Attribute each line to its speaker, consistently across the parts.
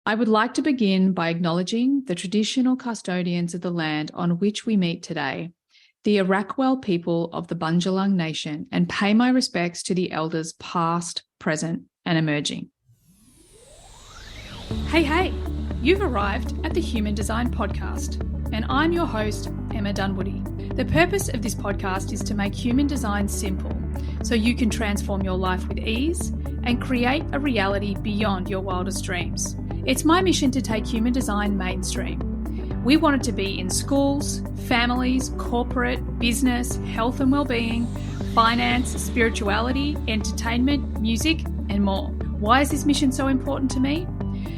Speaker 1: I would like to begin by acknowledging the traditional custodians of the land on which we meet today, the Arakwal people of the Bundjalung Nation, and pay my respects to the elders past, present, and emerging. Hey, you've arrived at the Human Design Podcast, and I'm your host, Emma Dunwoody. The purpose of this podcast is to make human design simple so you can transform your life with ease and create a reality beyond your wildest dreams. It's my mission to take human design mainstream. We want it to be in schools, families, corporate, business, health and well-being, finance, spirituality, entertainment, music, and more. Why is this mission so important to me?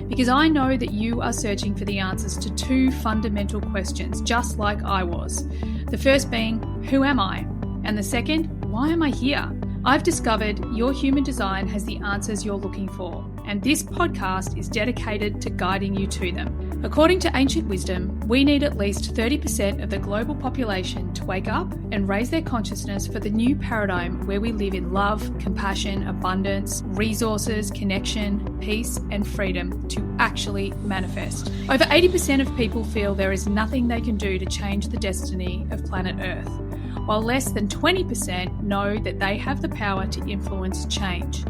Speaker 1: Because I know that you are searching for the answers to two fundamental questions, just like I was. The first being, who am I? And the second, why am I here? I've discovered your human design has the answers you're looking for, and this podcast is dedicated to guiding you to them. According to ancient wisdom, we need at least 30% of the global population to wake up and raise their consciousness for the new paradigm where we live in love, compassion, abundance, resources, connection, peace, and freedom to actually manifest. Over 80% of people feel there is nothing they can do to change the destiny of planet Earth, while less than 20% know that they have the power to influence change.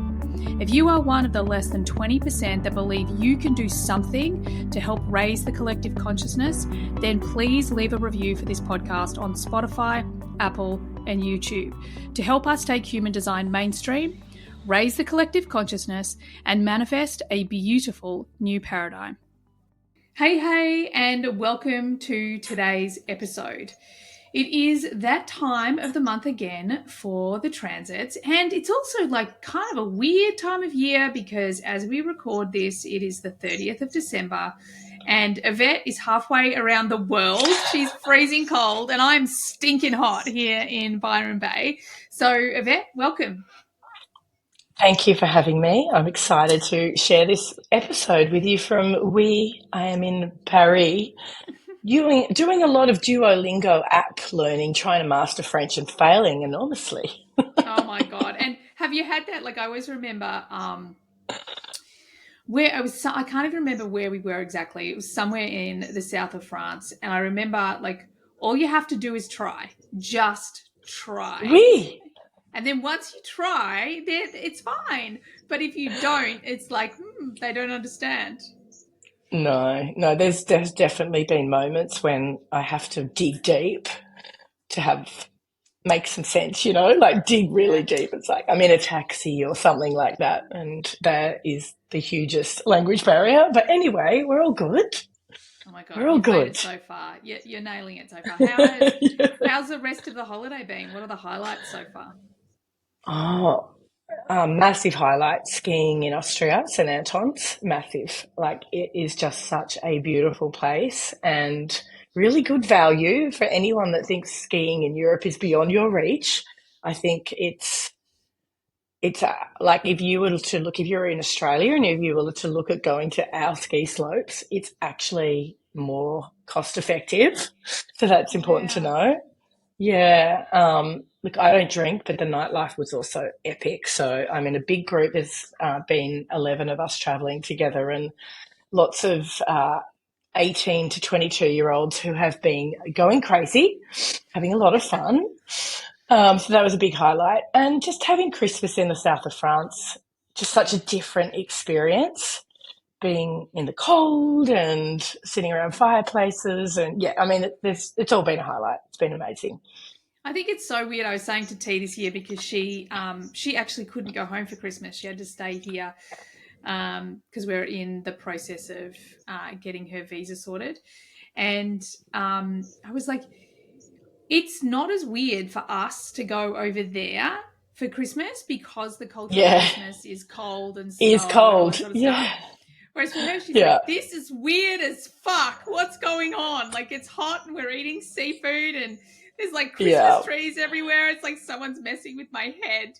Speaker 1: If you are one of the less than 20% that believe you can do something to help raise the collective consciousness, then please leave a review for this podcast on Spotify, Apple, and YouTube to help us take human design mainstream, raise the collective consciousness, and manifest a beautiful new paradigm. Hey, and welcome to today's episode. It is that time of the month again for the transits, and it's also like kind of a weird time of year because as we record this, it is the 30th of December, and Yvette is halfway around the world. She's freezing cold, and I'm stinking hot here in Byron Bay. So, Yvette, welcome.
Speaker 2: Thank you for having me. I'm excited to share this episode with you from I am in Paris. Doing a lot of Duolingo app learning, trying to master French and failing enormously.
Speaker 1: Oh my God. And have you had that? Like I always remember where I can't even remember where we were exactly. It was somewhere in the south of France. And I remember like all you have to do is try. Just try.
Speaker 2: Oui.
Speaker 1: And then once you try, then it's fine. But if you don't, it's like, they don't understand.
Speaker 2: No, there's definitely been moments when I have to dig deep to make some sense, like dig really deep. It's like I'm in a taxi or something like that, and that is the hugest language barrier. But anyway, we're all good.
Speaker 1: Oh my God,
Speaker 2: we're all good.
Speaker 1: Made it so far. You're nailing it so far. How's the rest of the holiday been? What are the highlights so far?
Speaker 2: Oh, massive highlight skiing in Austria, St. Anton's, massive. Like it is just such a beautiful place and really good value for anyone that thinks skiing in Europe is beyond your reach. I think it's like if you're in Australia and if you were to look at going to our ski slopes, it's actually more cost effective. So that's important to know. Yeah. Look, I don't drink, but the nightlife was also epic. So I'm in a big group. There's been 11 of us traveling together and lots of 18 to 22-year-olds who have been going crazy, having a lot of fun. So that was a big highlight. And just having Christmas in the south of France, just such a different experience, being in the cold and sitting around fireplaces. And yeah, I mean, it's all been a highlight. It's been amazing.
Speaker 1: I think it's so weird. I was saying to T this year because she actually couldn't go home for Christmas. She had to stay here because we're in the process of getting her visa sorted. And I was like, it's not as weird for us to go over there for Christmas because the culture of Christmas is cold and snow.
Speaker 2: Is cold,
Speaker 1: sort of stuff. Whereas for her, she's like, this is weird as fuck. What's going on? Like, it's hot and we're eating seafood and there's like Christmas trees everywhere. It's like someone's messing with my head.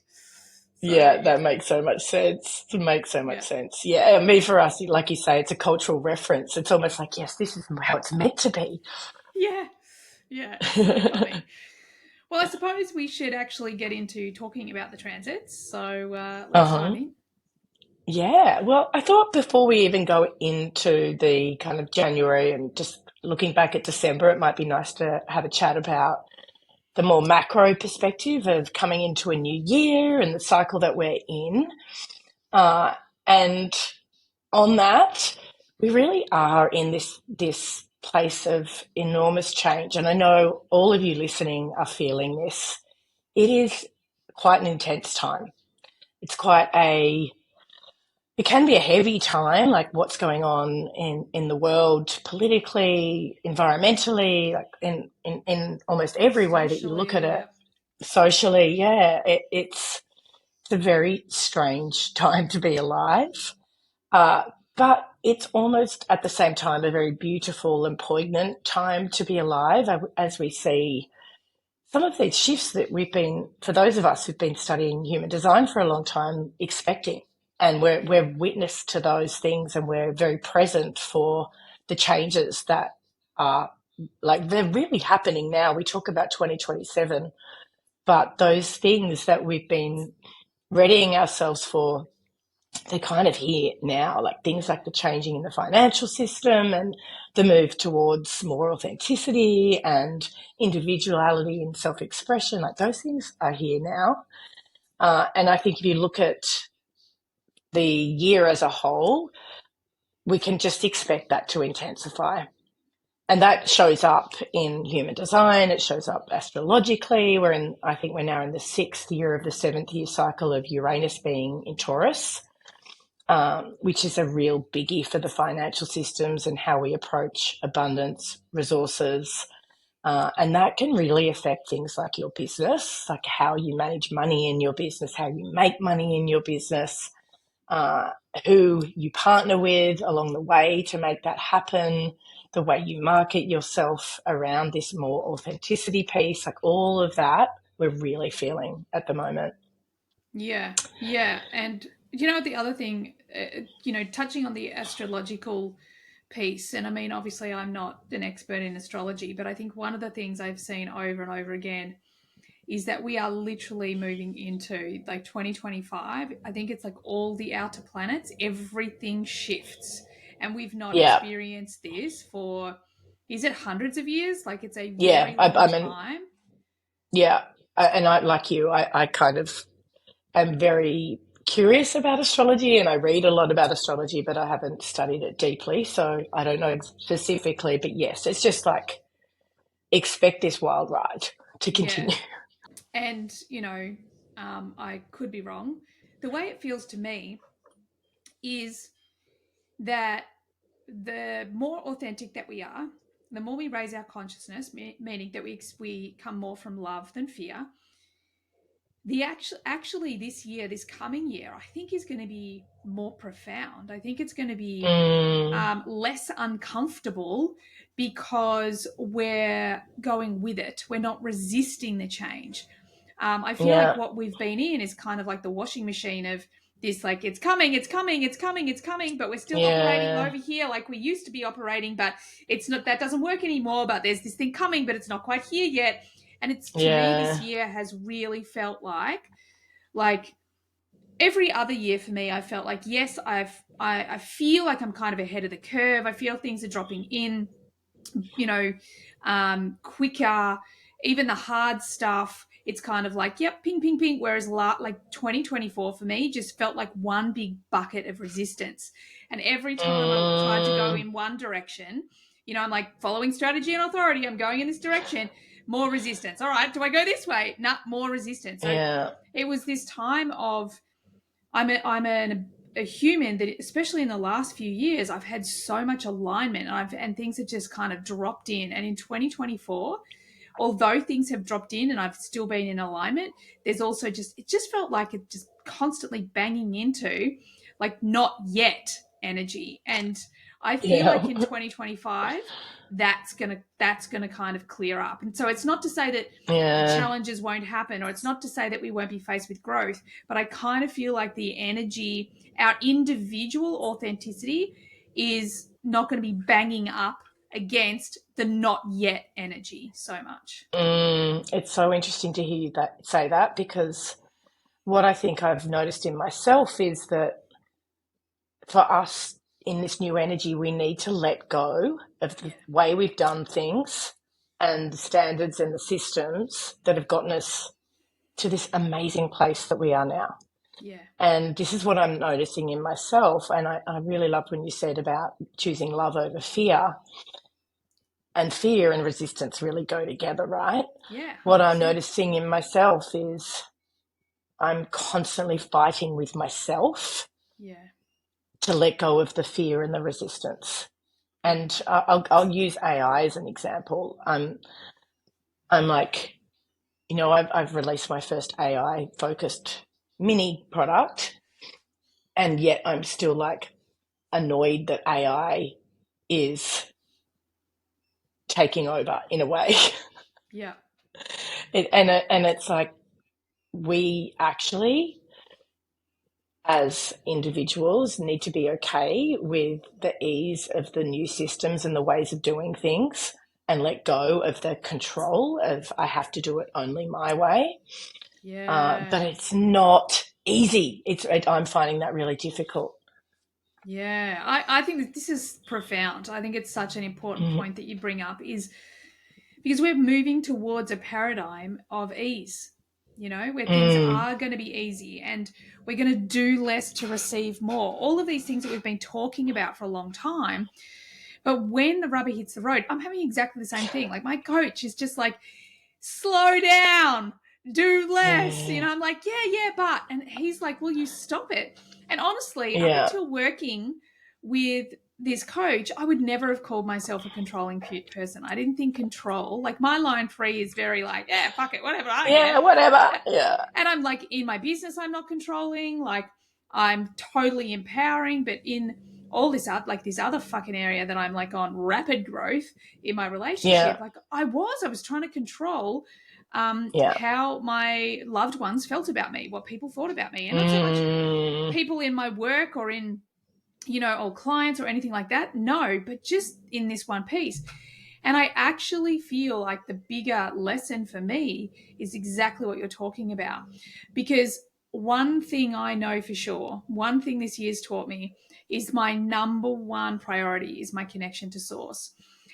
Speaker 2: So, that makes so much sense. It makes so much sense. Yeah, I mean, for us, like you say, it's a cultural reference. It's almost like, yes, this is how it's meant to be.
Speaker 1: Yeah. It's so funny. Well, I suppose we should actually get into talking about the transits. So let's dive in.
Speaker 2: Yeah, well, I thought before we even go into the kind of January and just looking back at December, it might be nice to have a chat about the more macro perspective of coming into a new year and the cycle that we're in. Uh, and on that, we really are in this place of enormous change. And I know all of you listening are feeling this. It is quite an intense time. It's quite a it can be a heavy time, like what's going on in the world politically, environmentally, like in almost every way that you look
Speaker 1: Socially,
Speaker 2: at it.
Speaker 1: yeah.
Speaker 2: Socially, yeah, it's a very strange time to be alive. Uh, but it's almost at the same time a very beautiful and poignant time to be alive as we see some of these shifts that we've been, for those of us who've been studying human design for a long time, expecting. And we're witness to those things and we're very present for the changes that are like they're really happening now. We talk about 2027, but those things that we've been readying ourselves for, they're kind of here now, like things like the changing in the financial system and the move towards more authenticity and individuality and self-expression, like those things are here now. And I think if you look at the year as a whole, we can just expect that to intensify. And that shows up in human design. It shows up astrologically. I think we're now in the 6th year of the 7th year cycle of Uranus being in Taurus, which is a real biggie for the financial systems and how we approach abundance, resources. And that can really affect things like your business, like how you manage money in your business, how you make money in your business, uh, who you partner with along the way to make that happen, the way you market yourself around this more authenticity piece, like all of that we're really feeling at the moment.
Speaker 1: Yeah, yeah. And the other thing, touching on the astrological piece, and I mean, obviously, I'm not an expert in astrology, but I think one of the things I've seen over and over again is that we are literally moving into like 2025. I think it's like all the outer planets, everything shifts. And we've not
Speaker 2: Yeah,
Speaker 1: experienced this for, is it hundreds of years? Like it's a
Speaker 2: yeah.
Speaker 1: very
Speaker 2: I,
Speaker 1: long
Speaker 2: I mean,
Speaker 1: time.
Speaker 2: yeah. And I, like you, I kind of am very curious about astrology and I read a lot about astrology, but I haven't studied it deeply. So I don't know specifically, but yes, it's just like expect this wild ride to
Speaker 1: Yeah.
Speaker 2: continue.
Speaker 1: And, I could be wrong. The way it feels to me is that the more authentic that we are, the more we raise our consciousness, meaning that we come more from love than fear. The actually this year, this coming year, I think is going to be more profound. I think it's going to be
Speaker 2: Mm,
Speaker 1: less uncomfortable because we're going with it. We're not resisting the change. I feel like
Speaker 2: yeah,
Speaker 1: what we've been in is kind of like the washing machine of this, like it's coming, it's coming, it's coming, it's coming, but we're still operating
Speaker 2: yeah,
Speaker 1: over here like we used to be operating, but it's not, that doesn't work anymore. But there's this thing coming, but it's not quite here yet. And it's, to me, this
Speaker 2: yeah,
Speaker 1: year has really felt like every other year for me, I felt like, yes, I feel like I'm kind of ahead of the curve. I feel things are dropping in, you know, quicker. Even the hard stuff, it's kind of like, yep, ping, ping, ping. Whereas like 2024 for me just felt like one big bucket of resistance. And every time I tried to go
Speaker 2: mm,
Speaker 1: in one direction, I'm like following strategy and authority. I'm going in this direction, more resistance. All right, do I go this way? Nah, more resistance. So
Speaker 2: yeah,
Speaker 1: it was this time of I'm a human that, especially in the last few years, I've had so much alignment, and things have just kind of dropped in. And in 2024, although things have dropped in and I've still been in alignment, there's also it just felt like it just constantly banging into like not yet energy. And I feel
Speaker 2: yeah,
Speaker 1: like in 2025 that's gonna kind of clear up. And so it's not to say that
Speaker 2: yeah.
Speaker 1: challenges won't happen, or it's not to say that we won't be faced with growth, but I kind of feel like the energy, our individual authenticity, is not going to be banging up against the not yet energy so much.
Speaker 2: It's so interesting to hear you say that because what I think I've noticed in myself is that for us in this new energy, we need to let go of the way we've done things and the standards and the systems that have gotten us to this amazing place that we are now.
Speaker 1: Yeah.
Speaker 2: And this is what I'm noticing in myself. And I really loved when you said about choosing love over fear. And fear and resistance really go together, right?
Speaker 1: Yeah.
Speaker 2: What I'm
Speaker 1: 100%.
Speaker 2: noticing in myself is I'm constantly fighting with myself
Speaker 1: Yeah.
Speaker 2: to let go of the fear and the resistance.
Speaker 1: Yeah.
Speaker 2: And I'll use AI as an example. I'm like, I've released my first AI focused mini product, and yet I'm still like annoyed that AI is taking over in a way.
Speaker 1: Yeah.
Speaker 2: And it's like we actually, as individuals, need to be okay with the ease of the new systems and the ways of doing things and let go of the control of I have to do it only my way.
Speaker 1: Yeah.
Speaker 2: But it's not easy. I'm finding that really difficult.
Speaker 1: Yeah. I think that this is profound. I think it's such an important point that you bring up is because we're moving towards a paradigm of ease, where things
Speaker 2: Mm,
Speaker 1: are going to be easy and we're going to do less to receive more. All of these things that we've been talking about for a long time. But when the rubber hits the road, I'm having exactly the same thing. Like my coach is just like, slow down, do less.
Speaker 2: yeah,
Speaker 1: I'm like, yeah, but. And he's like, will you stop it? And honestly, up
Speaker 2: yeah,
Speaker 1: until working with this coach, I would never have called myself a controlling person. I didn't think control, like my line free is very like, yeah, fuck it, whatever, I don't care.
Speaker 2: yeah, whatever. Yeah,
Speaker 1: And I'm like, in my business, I'm not controlling. Like, I'm totally empowering. But in all this this other fucking area that I'm like on rapid growth in my
Speaker 2: yeah,
Speaker 1: relationship, like I was trying to control
Speaker 2: yeah.
Speaker 1: how my loved ones felt about me, what people thought about me, and not so much
Speaker 2: Mm,
Speaker 1: people in my work or in or clients or anything like that. No, but just in this one piece. And I actually feel like the bigger lesson for me is exactly what you're talking about. Because one thing I know for sure, one thing this year's taught me is my number one priority is my connection to source.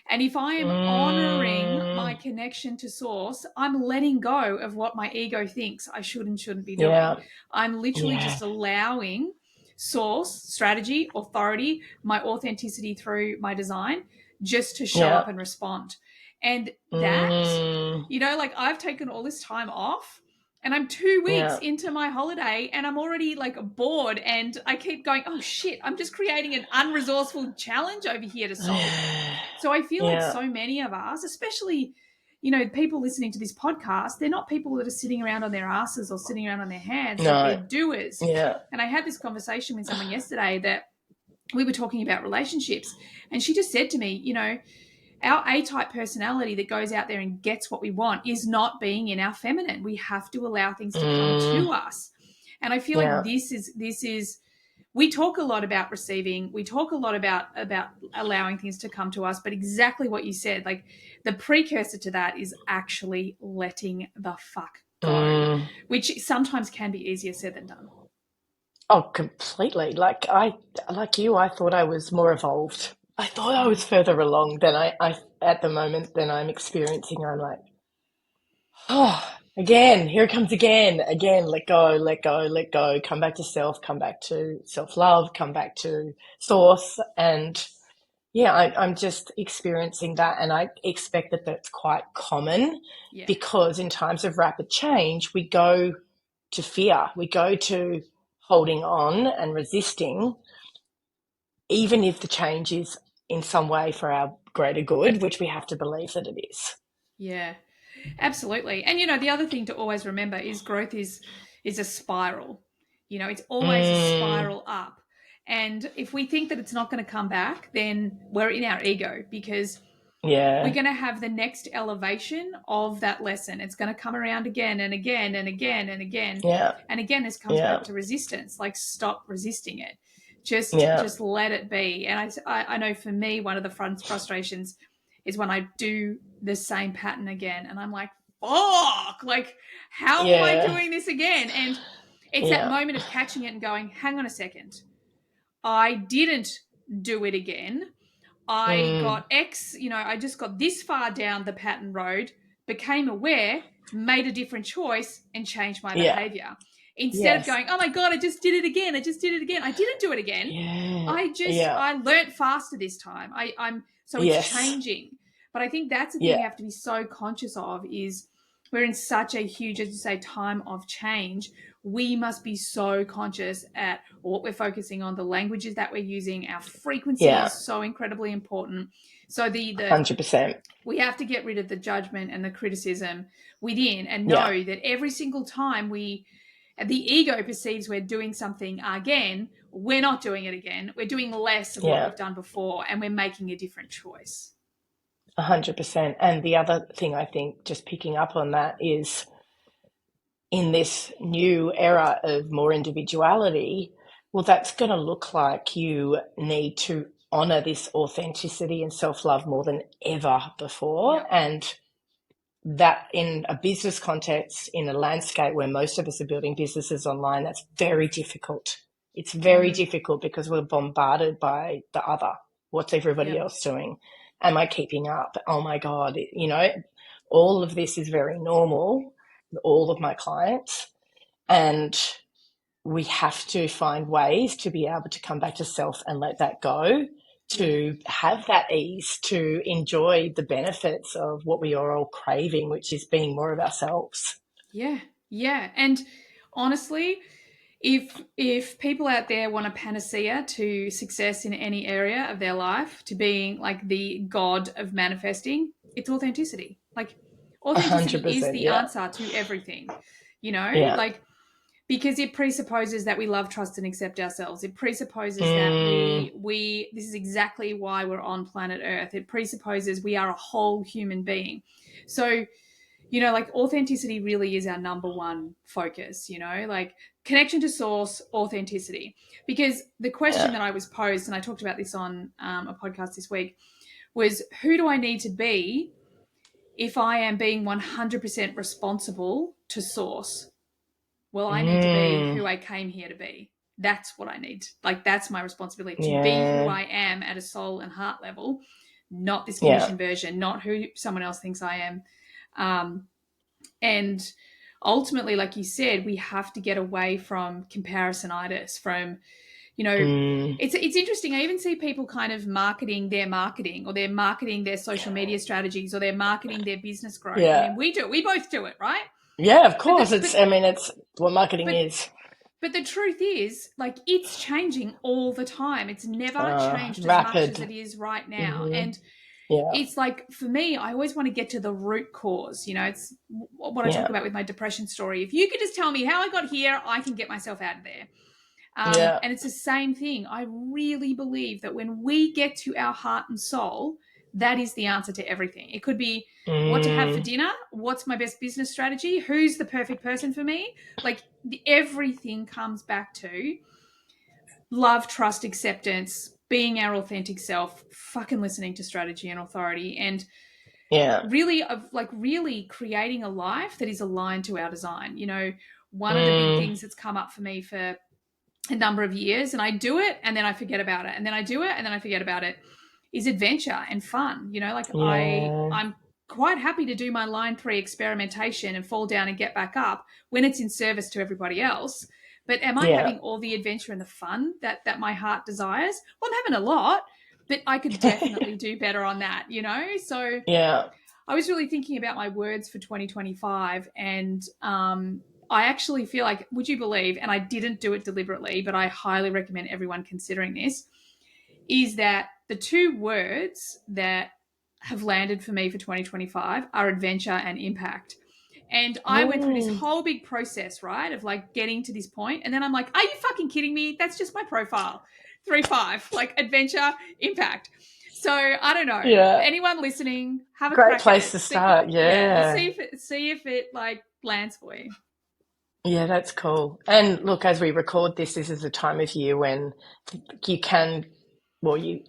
Speaker 1: And if I am honoring my
Speaker 2: mm,
Speaker 1: connection to source, I'm letting go of what my ego thinks I should and shouldn't be doing.
Speaker 2: yeah,
Speaker 1: I'm literally
Speaker 2: yeah,
Speaker 1: just allowing source, strategy, authority, my authenticity through my design just to show
Speaker 2: yeah.
Speaker 1: up and respond. And that,
Speaker 2: Mm,
Speaker 1: like I've taken all this time off and I'm 2 weeks
Speaker 2: yeah.
Speaker 1: into my holiday and I'm already like bored and I keep going, oh shit, I'm just creating an unresourceful challenge over here to solve. So I feel like
Speaker 2: Yeah,
Speaker 1: so many of us, especially, people listening to this podcast, they're not people that are sitting around on their asses or sitting around on their hands, like they're
Speaker 2: no,
Speaker 1: doers.
Speaker 2: yeah,
Speaker 1: And I had this conversation with someone yesterday that we were talking about relationships and she just said to me, our A-type personality that goes out there and gets what we want is not being in our feminine. We have to allow things to come
Speaker 2: mm,
Speaker 1: to us. And I feel like
Speaker 2: yeah,
Speaker 1: this is we talk a lot about receiving, we talk a lot about allowing things to come to us, but exactly what you said, like the precursor to that is actually letting the fuck go,
Speaker 2: mm.
Speaker 1: which sometimes can be easier said than done.
Speaker 2: Oh, completely. Like you, I thought I was more evolved. I thought I was further along than I at the moment than I'm experiencing. I'm like, oh, again, here it comes again, let go, let go, let go, come back to self, come back to self-love, come back to source. And yeah, I'm just experiencing that. And I expect that that's quite common
Speaker 1: Yeah.
Speaker 2: because in times of rapid change, we go to fear, we go to holding on and resisting, even if the change is in some way for our greater good, which we have to believe that it is.
Speaker 1: Yeah. Absolutely. And the other thing to always remember is growth is a spiral. It's always a
Speaker 2: Mm,
Speaker 1: spiral up. And if we think that it's not going to come back, then we're in our ego because we're
Speaker 2: yeah,
Speaker 1: going to have the next elevation of that lesson. It's going to come around again and again and again and again.
Speaker 2: yeah,
Speaker 1: And again, this comes
Speaker 2: yeah,
Speaker 1: back to resistance. Like stop resisting it. Just
Speaker 2: yeah,
Speaker 1: just let it be. And I know for me, one of the frustrations is when I do the same pattern again. And I'm like, fuck, like, how am I
Speaker 2: yeah,
Speaker 1: doing this again? And it's that
Speaker 2: yeah,
Speaker 1: moment of catching it and going, hang on a second. I didn't do it again. I
Speaker 2: Mm.
Speaker 1: got X, I just got this far down the pattern road, became aware, made a different choice, and changed my
Speaker 2: Yeah.
Speaker 1: behavior. Instead of
Speaker 2: Yes.
Speaker 1: going, oh my God, I just did it again. I just did it again. I didn't do it again.
Speaker 2: Yeah. Yeah.
Speaker 1: I learnt faster this time. So it's
Speaker 2: Yes.
Speaker 1: changing. But I think that's the thing we
Speaker 2: Yeah.
Speaker 1: have to be so conscious of is we're in such a huge, as you say, time of change. We must be so conscious at what we're focusing on, the languages that we're using. Our frequency
Speaker 2: Yeah.
Speaker 1: is so incredibly important. So the
Speaker 2: 100%.
Speaker 1: we have to get rid of the judgment and the criticism within and
Speaker 2: Yeah.
Speaker 1: know that every single time the ego perceives we're doing something again, we're not doing it again. We're doing less of what
Speaker 2: Yeah.
Speaker 1: we've done before and we're making a different choice.
Speaker 2: 100%. And the other thing I think, just picking up on that, is in this new era of more individuality, well, that's going to look like you need to honor this authenticity and self-love more than ever before.
Speaker 1: Yep.
Speaker 2: And that in a business context, in a landscape where most of us are building businesses online, that's very difficult. It's very difficult because we're bombarded by the other. What's everybody
Speaker 1: Yep.
Speaker 2: else doing? Am I keeping up? Oh my God, all of this is very normal, all of my clients. And we have to find ways to be able to come back to self and let that go, to have that ease, to enjoy the benefits of what we are all craving, which is being more of ourselves.
Speaker 1: Yeah. Yeah. And honestly, if people out there want a panacea to success in any area of their life, to being like the god of manifesting, it's authenticity. Like authenticity is
Speaker 2: 100%.
Speaker 1: the
Speaker 2: Yeah.
Speaker 1: answer to everything,
Speaker 2: Yeah.
Speaker 1: like because it presupposes that we love, trust, and accept ourselves. It presupposes that
Speaker 2: Mm.
Speaker 1: we this is exactly why we're on planet Earth. It presupposes we are a whole human being. So like authenticity really is our number one focus, like connection to source, authenticity. Because the question
Speaker 2: Yeah.
Speaker 1: that I was posed, and I talked about this on a podcast this week, was who do I need to be if I am being 100% responsible to source? Well, I need to be
Speaker 2: Mm.
Speaker 1: who I came here to be. That's what I need. Like, that's my responsibility to be who
Speaker 2: Yeah.
Speaker 1: I am at a soul and heart level, not this
Speaker 2: Yeah.
Speaker 1: commission version, not who someone else thinks I am. And ultimately, like you said, we have to get away from comparisonitis, from,
Speaker 2: Mm.
Speaker 1: it's interesting. I even see people kind of marketing, or they're marketing their social media strategies, or they're marketing their business growth. I
Speaker 2: Yeah.
Speaker 1: mean, we both do it, right?
Speaker 2: Yeah, of
Speaker 1: But
Speaker 2: course. It's what marketing
Speaker 1: but
Speaker 2: is.
Speaker 1: but the truth is, like, it's changing all the time. It's never changed as much as
Speaker 2: Rapid.
Speaker 1: it is right now.
Speaker 2: Mm-hmm.
Speaker 1: And
Speaker 2: Yeah.
Speaker 1: it's like, for me, I always want to get to the root cause. It's what I talk
Speaker 2: Yeah.
Speaker 1: about with my depression story. If you could just tell me how I got here, I can get myself out of there.
Speaker 2: Yeah.
Speaker 1: And it's the same thing. I really believe that when we get to our heart and soul, that is the answer to everything. It could be what to have for dinner, what's my best business strategy, who's the perfect person for me. Like, everything comes back to love, trust, acceptance, being our authentic self, fucking listening to strategy and authority, and
Speaker 2: Yeah.
Speaker 1: really creating a life that is aligned to our design. One of the big things that's come up for me for a number of years, and I do it and then I forget about it, and then I do it and then I forget about it, is adventure and fun. Like,
Speaker 2: Yeah.
Speaker 1: I'm quite happy to do my line 3 experimentation and fall down and get back up when it's in service to everybody else. But am I
Speaker 2: Yeah.
Speaker 1: having all the adventure and the fun that my heart desires? Well, I'm having a lot, but I could definitely do better on that, So
Speaker 2: Yeah.
Speaker 1: I was really thinking about my words for 2025, and I actually feel like, would you believe, and I didn't do it deliberately, but I highly recommend everyone considering this, is that the 2 words that have landed for me for 2025 are adventure and impact. And I went through this
Speaker 2: Mm.
Speaker 1: whole big process, right, of like getting to this point. And then I'm like, are you fucking kidding me? That's just my profile. 3-5, like adventure, impact. So I don't know.
Speaker 2: Yeah.
Speaker 1: Anyone listening, have a
Speaker 2: Great
Speaker 1: crack at
Speaker 2: place
Speaker 1: it.
Speaker 2: to start. Yeah.
Speaker 1: See if it like lands for you.
Speaker 2: Yeah, that's cool. And look, as we record this, this is a time of year when you can,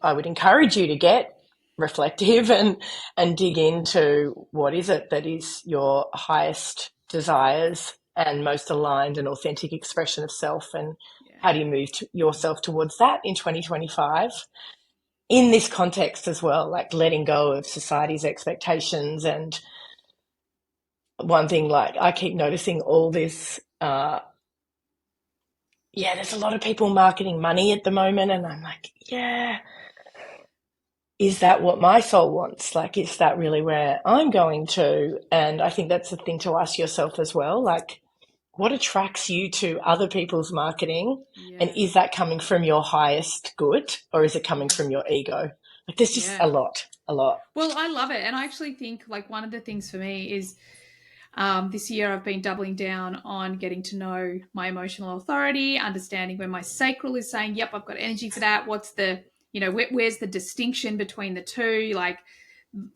Speaker 2: I would encourage you to get reflective and dig into what is it that is your highest desires and most aligned and authentic expression of self. And How do you move yourself towards that in 2025? In this context as well, like letting go of society's expectations. And one thing, like I keep noticing all this, there's a lot of people marketing money at the moment. And I'm like, yeah, is that what my soul wants? Like, is that really where I'm going to? And I think that's the thing to ask yourself as well. Like, what attracts you to other people's marketing?
Speaker 1: Yeah.
Speaker 2: And is that coming from your highest good or is it coming from your ego? Like, there's just a lot.
Speaker 1: Well, I love it. And I actually think like one of the things for me is this year I've been doubling down on getting to know my emotional authority, understanding when my sacral is saying, yep, I've got energy for that. What's the, where's the distinction between the two, like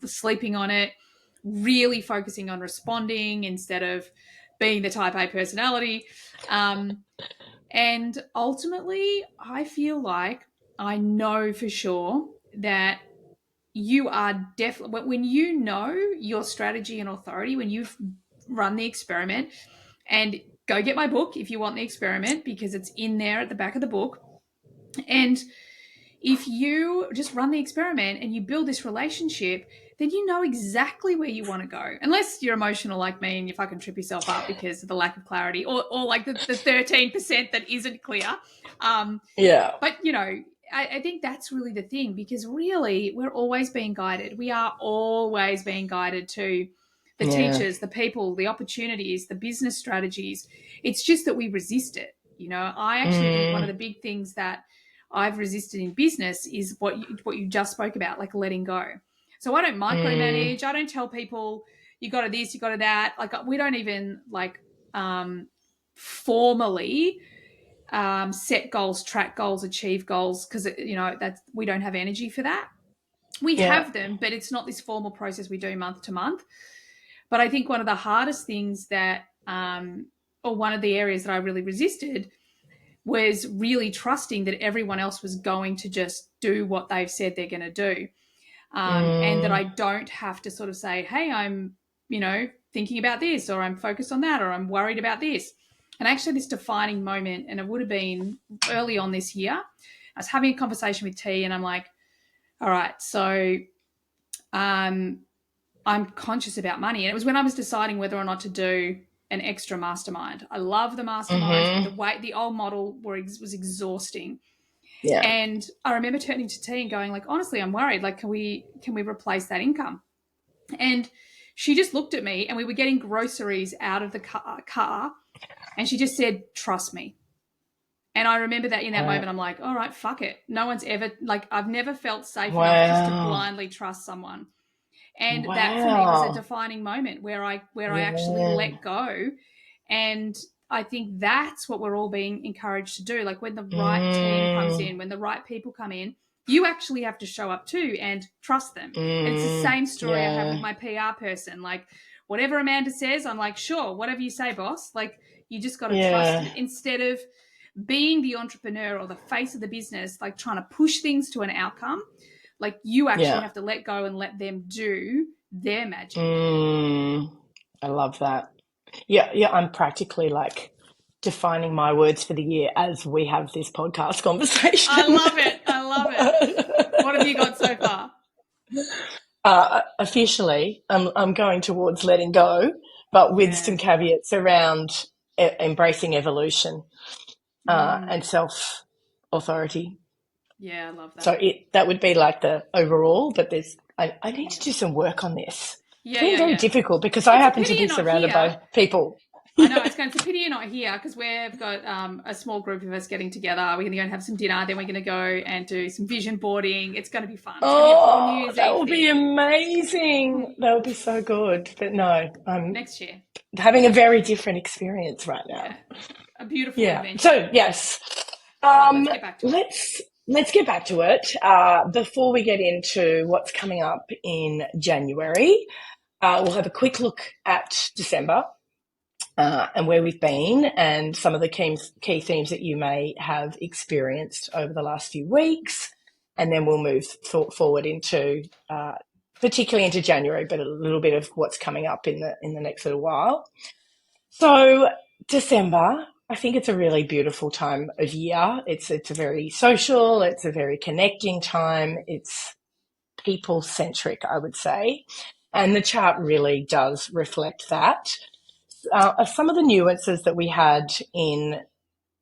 Speaker 1: sleeping on it, really focusing on responding instead of being the type A personality. And ultimately, I feel like I know for sure that you are definitely, when you know your strategy and authority, when you've run the experiment, and go get my book if you want the experiment, because it's in there at the back of the book. And if you just run the experiment and you build this relationship, then you know exactly where you want to go. Unless you're emotional like me and you fucking trip yourself up because of the lack of clarity, or like the 13% that isn't clear. But, I think that's really the thing, because really we're always being guided. We are always being guided to the teachers, the people, the opportunities, the business strategies. It's just that we resist it. I actually think one of the big things that I've resisted in business is what you just spoke about, like letting go. So I don't micromanage. I don't tell people you got to this, you got to that. Like we don't even like formally set goals, track goals, achieve goals, because that's, we don't have energy for that. We have them, but it's not this formal process we do month to month. But I think one of the hardest things that, or one of the areas that I really resisted, was really trusting that everyone else was going to just do what they've said they're going to do. And that I don't have to sort of say, hey, I'm, thinking about this, or I'm focused on that, or I'm worried about this. And actually this defining moment, and it would have been early on this year, I was having a conversation with T, and I'm like, all right, so I'm conscious about money. And it was when I was deciding whether or not to do an extra mastermind. I love the masterminds, but the old model was exhausting. Yeah. And I remember turning to T and going, like, honestly, I'm worried. Like, can we replace that income? And she just looked at me, and we were getting groceries out of the car, and she just said, trust me. And I remember that in that moment, I'm like, all right, fuck it. No one's ever, like, I've never felt safe enough just to blindly trust someone. And that for me was a defining moment where I actually let go. And I think that's what we're all being encouraged to do. Like when the right team comes in, when the right people come in, you actually have to show up too and trust them. And it's the same story I have with my PR person. Like whatever Amanda says, I'm like, sure, whatever you say, boss. Like you just got to trust it, instead of being the entrepreneur or the face of the business, like trying to push things to an outcome. Like you actually have to let go and let them do their magic.
Speaker 2: I love that. Yeah, I'm practically like defining my words for the year as we have this podcast conversation.
Speaker 1: I love it. What have you got so far?
Speaker 2: Officially, I'm going towards letting go, but with some caveats around embracing evolution and self-authority.
Speaker 1: Yeah, I love that.
Speaker 2: So that would be like the overall, but I need to do some work on this. It's been very difficult because I happen to be surrounded by people.
Speaker 1: I know, it's a pity you're not here, because we've got a small group of us getting together. We're going to go and have some dinner, then we're going to go and do some vision boarding. It's going to be fun. It's going to be a whole New Year's
Speaker 2: that will be amazing. That will be so good. But no, I'm
Speaker 1: next year
Speaker 2: having a very different experience right now.
Speaker 1: Yeah. A beautiful adventure.
Speaker 2: So yes, let's get back to it. Before we get into what's coming up in January, we'll have a quick look at December and where we've been and some of the key themes that you may have experienced over the last few weeks. And then we'll move forward into particularly into January, but a little bit of what's coming up in the next little while. So December, I think it's a really beautiful time of year. It's a very social, it's a very connecting time. It's people centric, I would say. And the chart really does reflect that. Some of the nuances that we had in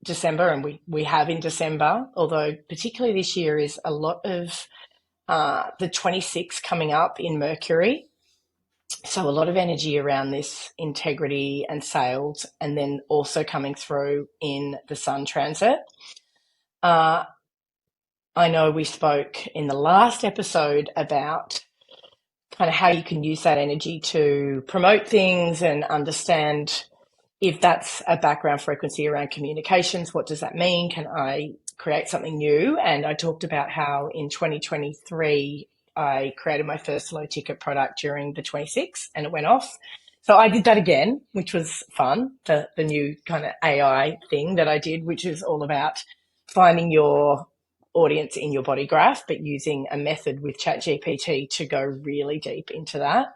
Speaker 2: December, and we have in December, although particularly this year, is a lot of the 26 coming up in Mercury. So a lot of energy around this integrity and sales, and then also coming through in the Sun transit. Uh, I know we spoke in the last episode about kind of how you can use that energy to promote things and understand if that's a background frequency around communications. What does that mean? Can I create something new? And I talked about how in 2023, I created my first low ticket product during the 26 and it went off. So I did that again, which was fun. The new kind of AI thing that I did, which is all about finding your audience in your body graph, but using a method with ChatGPT to go really deep into that.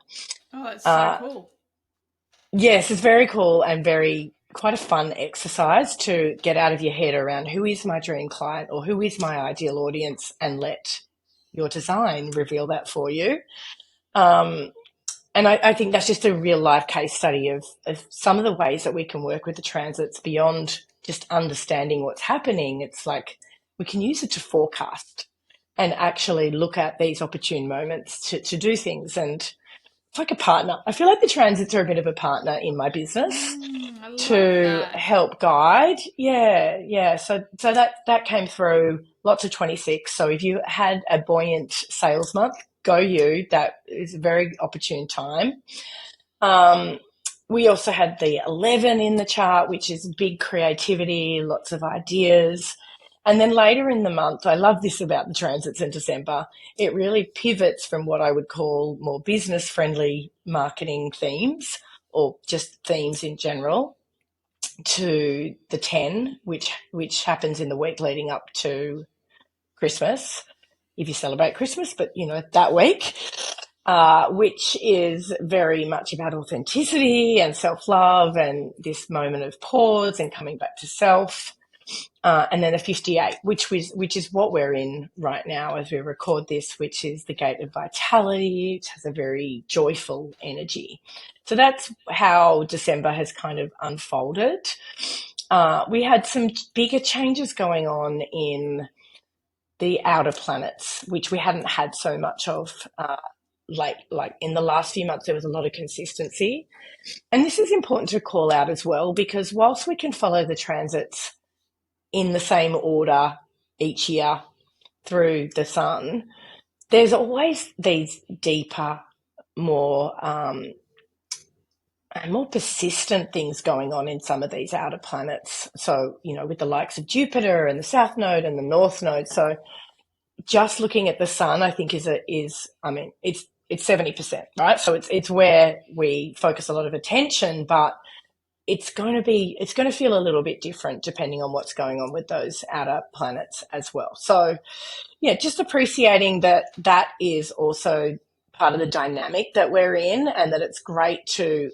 Speaker 1: Oh, that's so cool.
Speaker 2: Yes, it's very cool and very quite a fun exercise to get out of your head around who is my dream client or who is my ideal audience, and let your design reveal that for you. And I think that's just a real life case study of some of the ways that we can work with the transits beyond just understanding what's happening. It's like we can use it to forecast and actually look at these opportune moments to do things. And it's like a partner. I feel like the transits are a bit of a partner in my business
Speaker 1: I love
Speaker 2: to
Speaker 1: that.
Speaker 2: help guide. Yeah. So that came through lots of 26. So if you had a buoyant sales month, go you. That is a very opportune time. We also had the 11 in the chart, which is big creativity, lots of ideas. And then later in the month, I love this about the transits in December, it really pivots from what I would call more business-friendly marketing themes or just themes in general to the 10, which happens in the week leading up to Christmas, if you celebrate Christmas, but, that week, which is very much about authenticity and self-love and this moment of pause and coming back to self. And then a 58, which is what we're in right now as we record this, which is the gate of vitality. It has a very joyful energy. So that's how December has kind of unfolded. We had some bigger changes going on in the outer planets, which we hadn't had so much of. Like in the last few months, there was a lot of consistency. And this is important to call out as well, because whilst we can follow the transits in the same order each year through the sun, there's always these deeper, more more persistent things going on in some of these outer planets. So, with the likes of Jupiter and the South Node and the North Node. So just looking at the sun, I think it's 70%, right? So it's where we focus a lot of attention, but it's going to feel a little bit different depending on what's going on with those outer planets as well. So, yeah, just appreciating that is also part of the dynamic that we're in, and that it's great to,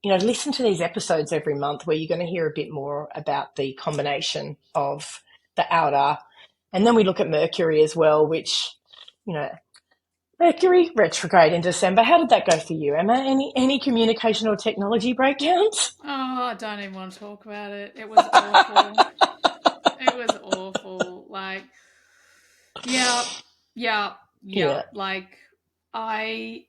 Speaker 2: listen to these episodes every month where you're going to hear a bit more about the combination of the outer. And then we look at Mercury as well, which, Mercury retrograde in December. How did that go for you, Emma? Any communication or technology breakdowns?
Speaker 1: Oh, I don't even want to talk about it. It was awful. It was awful. Like, yeah.
Speaker 2: Yeah.
Speaker 1: Like, I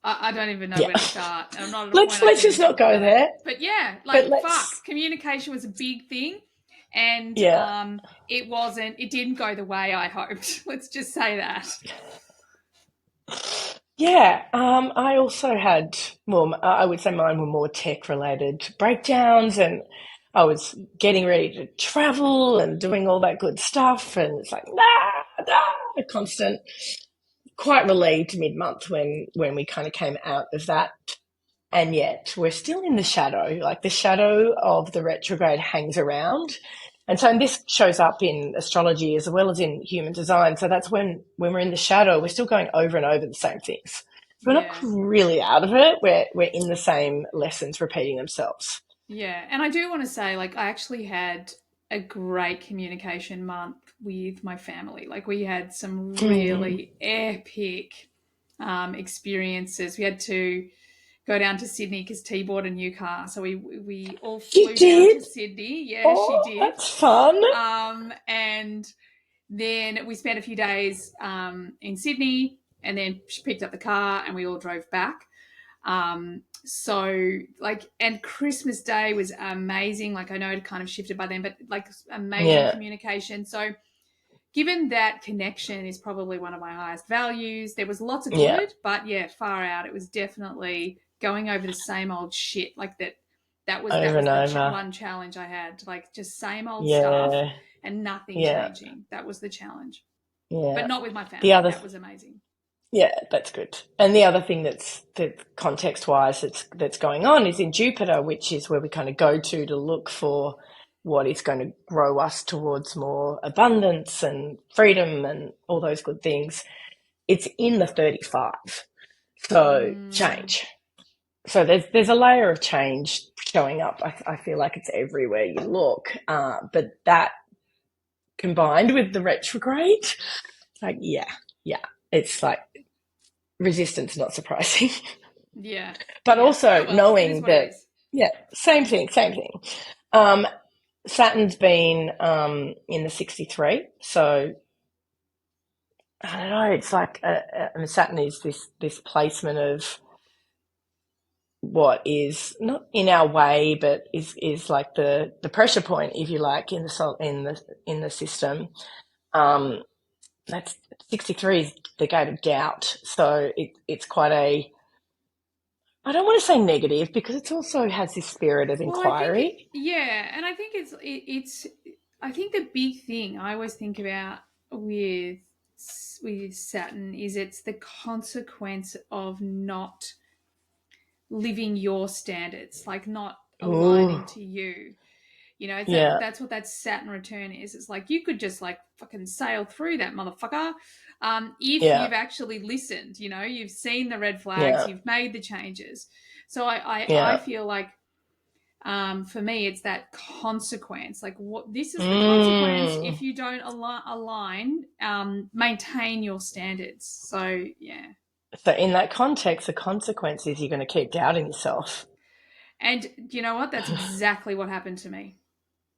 Speaker 1: don't even know
Speaker 2: Yeah.
Speaker 1: where to start. And I'm not at a
Speaker 2: Let's
Speaker 1: point I can
Speaker 2: just
Speaker 1: even
Speaker 2: not
Speaker 1: talk
Speaker 2: go
Speaker 1: about
Speaker 2: there.
Speaker 1: it. But yeah,
Speaker 2: But
Speaker 1: fuck. Communication was a big thing. And
Speaker 2: Yeah.
Speaker 1: it didn't go the way I hoped. Let's just say that.
Speaker 2: Yeah, I also had, well, I would say mine were more tech-related breakdowns, and I was getting ready to travel and doing all that good stuff, and it's like, a constant, quite relieved mid-month when we kind of came out of that. And yet we're still in the shadow, like the shadow of the retrograde hangs around. And so this shows up in astrology as well as in human design. So that's when we're in the shadow, we're still going over and over the same things. So we're not really out of it. We're in the same lessons repeating themselves.
Speaker 1: Yeah, and I do want to say, like, I actually had a great communication month with my family. Like, we had some
Speaker 2: Mm.
Speaker 1: really epic experiences. We had to go down to Sydney because T bought a new car, so we all
Speaker 2: You
Speaker 1: flew down
Speaker 2: did?
Speaker 1: to Sydney. Yeah, she
Speaker 2: Oh,
Speaker 1: did.
Speaker 2: that's fun.
Speaker 1: And then we spent a few days in Sydney, and then she picked up the car, and we all drove back. So like, and Christmas Day was amazing. Like, I know it kind of shifted by then, but like, amazing
Speaker 2: Yeah,
Speaker 1: communication. So given that connection is probably one of my highest values, there was lots of
Speaker 2: yeah,
Speaker 1: good, but yeah, far out. It was definitely going over the same old shit. Like that
Speaker 2: over
Speaker 1: was
Speaker 2: and
Speaker 1: the
Speaker 2: over.
Speaker 1: one challenge I had. Like, just same old stuff
Speaker 2: Yeah,
Speaker 1: and nothing
Speaker 2: yeah,
Speaker 1: changing. That was the challenge,
Speaker 2: yeah.
Speaker 1: but not with my
Speaker 2: The
Speaker 1: family.
Speaker 2: other,
Speaker 1: That was amazing.
Speaker 2: yeah, that's good. And the other thing that context wise that's going on is in Jupiter, which is where we kind of go to look for what is going to grow us towards more abundance and freedom and all those good things. It's in the 35. So
Speaker 1: Mm,
Speaker 2: change. So there's a layer of change showing up. I feel like it's everywhere you look. But that combined with the retrograde, like, yeah, it's like resistance, not surprising.
Speaker 1: yeah,
Speaker 2: But
Speaker 1: yeah. Oh
Speaker 2: also
Speaker 1: well, it is
Speaker 2: knowing
Speaker 1: what it
Speaker 2: that,
Speaker 1: is.
Speaker 2: yeah, same thing, same thing. Um, Saturn's been in the 63. So I don't know, it's like I mean, Saturn is this placement of what is not in our way, but is like the pressure point, if you like, in the in the system. Um, that's 63 is the gate of doubt, so it's quite a, I don't want to say negative because it also has this spirit of
Speaker 1: Well, I think
Speaker 2: inquiry.
Speaker 1: yeah, and I think it's I think the big thing I always think about with with Saturn is it's the consequence of not living your standards, like not
Speaker 2: Ooh,
Speaker 1: aligning to you. You know, it's
Speaker 2: yeah,
Speaker 1: that's what that Saturn return is. It's like you could just like fucking sail through that motherfucker, if
Speaker 2: yeah,
Speaker 1: you've actually listened. You know, you've seen the red flags,
Speaker 2: yeah,
Speaker 1: you've made the changes. So I
Speaker 2: yeah.
Speaker 1: feel like for me it's that consequence. Like, what this is the consequence
Speaker 2: Mm.
Speaker 1: if you don't align, maintain your standards. So yeah.
Speaker 2: So in that context, the consequence is you're going to keep doubting yourself.
Speaker 1: And you know what, that's exactly what happened to me.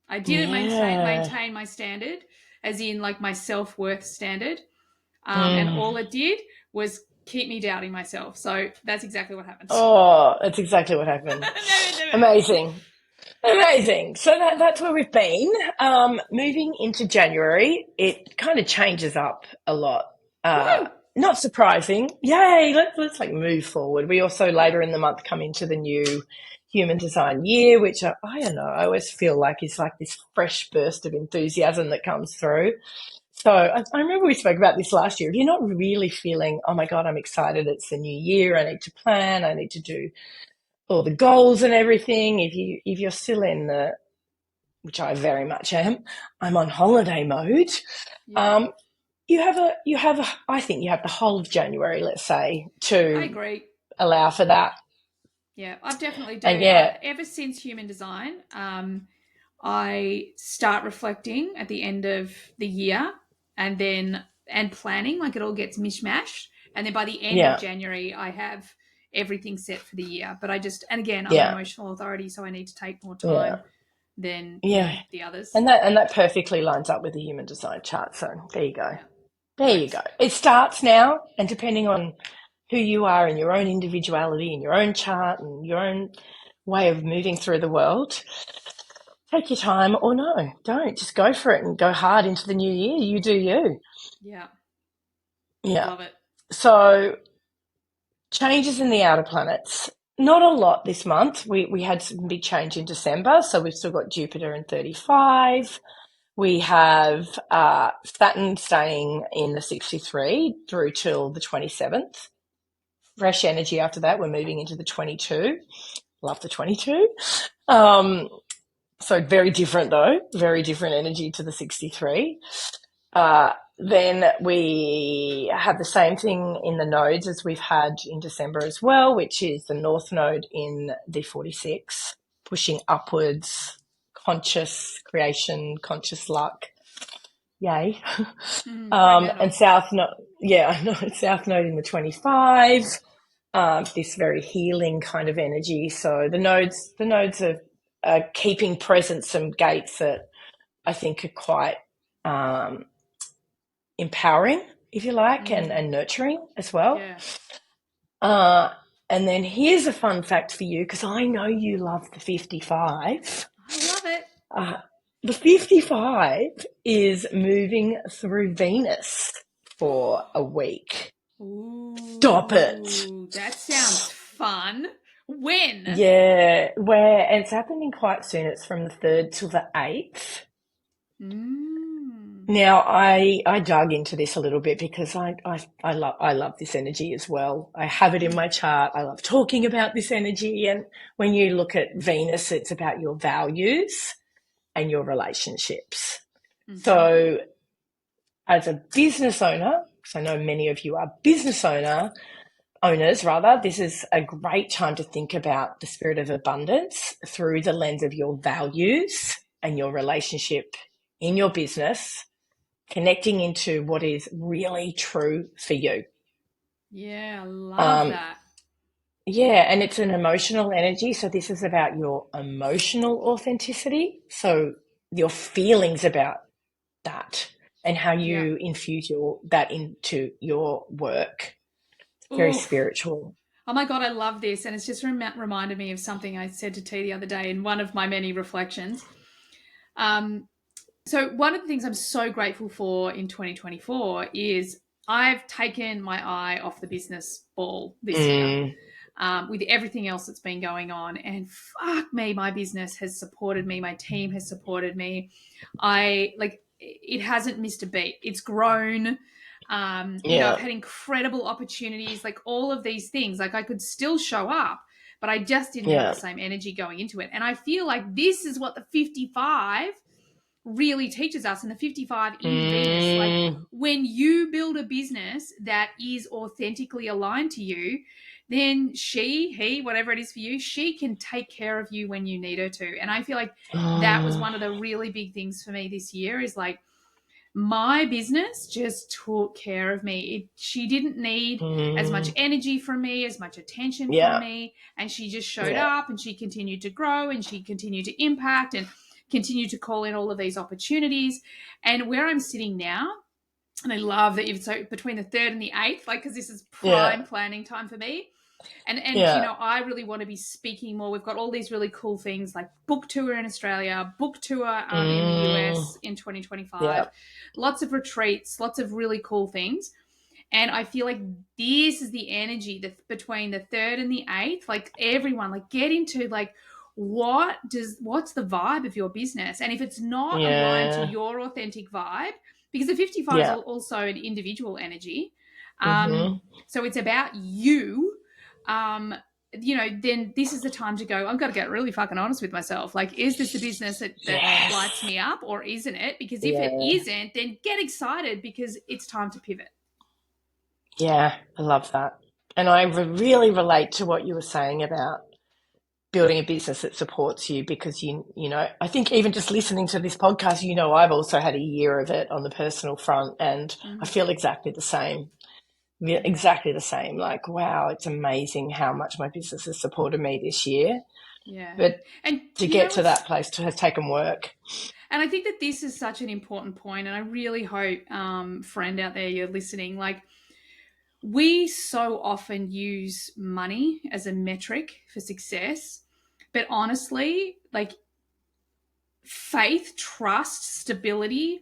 Speaker 1: I didn't
Speaker 2: Yeah.
Speaker 1: maintain my standard, as in like my self-worth standard, and
Speaker 2: Mm.
Speaker 1: all it did was keep me doubting myself. So that's exactly what happened.
Speaker 2: Oh, that's exactly what happened. Amazing. Amazing. So that's where we've been. Moving into January, it kind of changes up a lot.
Speaker 1: Woohoo!
Speaker 2: Not surprising. Yay, let's like move forward. We also
Speaker 1: Yeah.
Speaker 2: later in the month come into the new human design year, which I don't know, I always feel like is like this fresh burst of enthusiasm that comes through. So I remember we spoke about this last year. If you're not really feeling, oh my God, I'm excited, it's the new year, I need to plan, I need to do all the goals and everything. If you're still in the, which I very much am, I'm on holiday mode.
Speaker 1: Yeah.
Speaker 2: Um, I think you have the whole of January, let's say,
Speaker 1: I
Speaker 2: to
Speaker 1: agree.
Speaker 2: allow for that.
Speaker 1: Yeah, I definitely do.
Speaker 2: And yeah,
Speaker 1: Ever since human design, I start reflecting at the end of the year, and planning, like it all gets mishmashed. And then by the end of
Speaker 2: yeah,
Speaker 1: January, I have everything set for the year. But I just, and again, I'm an
Speaker 2: yeah,
Speaker 1: emotional authority, so I need to take more
Speaker 2: yeah,
Speaker 1: time than,
Speaker 2: yeah.
Speaker 1: the others.
Speaker 2: And that perfectly lines up with the human design chart. So there you go.
Speaker 1: Yeah.
Speaker 2: There you go.
Speaker 1: Nice.
Speaker 2: It starts now, and depending on who you are and your own individuality and your own chart and your own way of moving through the world, take your time or no, don't. Just go for it and go hard into the new year. You do you.
Speaker 1: Yeah.
Speaker 2: Yeah.
Speaker 1: Love it.
Speaker 2: So changes in the outer planets. Not a lot this month. We had some big change in December, so we've still got Jupiter in 35. We have Saturn staying in the 63 through till the 27th. Fresh energy after that. We're moving into the 22. Love the 22. So very different though, very different energy to the 63. Then we have the same thing in the nodes as we've had in December as well, which is the North Node in the 46. pushing upwards, conscious creation, conscious luck. Yay.
Speaker 1: Great
Speaker 2: And
Speaker 1: medal.
Speaker 2: South Node, I know, South Node in the 25, this very healing kind of energy. So the nodes are keeping present some gates that I think are quite empowering, if you like, and nurturing as well.
Speaker 1: Yeah.
Speaker 2: And then here's a fun fact for you, because I know you love the 55.
Speaker 1: I love it.
Speaker 2: The 55 is moving through Venus for a week. Stop it.
Speaker 1: Ooh, that sounds fun. When?
Speaker 2: Yeah, and it's happening quite soon. It's from the 3rd till the 8th. Now, I dug into this a little bit because I love this energy as well. I have it in my chart. I love talking about this energy. And when you look at Venus, it's about your values and your relationships. So as a business owner, because I know many of you are owners, this is a great time to think about the spirit of abundance through the lens of your values and your relationship in your business, connecting into what is really true for you.
Speaker 1: Yeah, I love that.
Speaker 2: Yeah, and it's an emotional energy. So this is about your emotional authenticity. So your feelings about that and how you infuse that into your work. It's very spiritual.
Speaker 1: Oh my God, I love this. And it's just reminded me of something I said to T the other day in one of my many reflections. So one of the things I'm so grateful for in 2024 is I've taken my eye off the business ball this year. With everything else that's been going on, and fuck me, my business has supported me. My team has supported me. It hasn't missed a beat. It's grown. I've had incredible opportunities, like all of these things. Like I could still show up, but I just didn't have the same energy going into it. And I feel like this is what the 55 really teaches us, and the 55 in Venus. Like when you build a business that is authentically aligned to you, then he, whatever it is for you, she can take care of you when you need her to. And I feel like that was one of the really big things for me this year, is like my business just took care of me. She didn't need as much energy from me, as much attention from me. And she just showed up, and she continued to grow, and she continued to impact and continue to call in all of these opportunities. And where I'm sitting now, and I love that so between the 3rd and the 8th, like, because this is prime planning time for me. And I really want to be speaking more. We've got all these really cool things like book tour in Australia, book tour in the US in 2025, lots of retreats, lots of really cool things. And I feel like this is the energy that between the 3rd and the 8th, like everyone, like get into like, what's the vibe of your business? And if it's not aligned to your authentic vibe, because the 55 is also an individual energy, so it's about you, then this is the time to go, I've got to get really fucking honest with myself. Like, is this the business that lights me up, or isn't it? Because if it isn't, then get excited, because it's time to pivot.
Speaker 2: Yeah, I love that. And I really relate to what you were saying about building a business that supports you, because I think even just listening to this podcast, I've also had a year of it on the personal front, and I feel exactly the same. Exactly the same. Like, wow, it's amazing how much my business has supported me this year.
Speaker 1: Yeah.
Speaker 2: But to get to that place has taken work.
Speaker 1: And I think that this is such an important point, and I really hope, friend out there, you're listening, like, we so often use money as a metric for success, but honestly, like faith, trust, stability,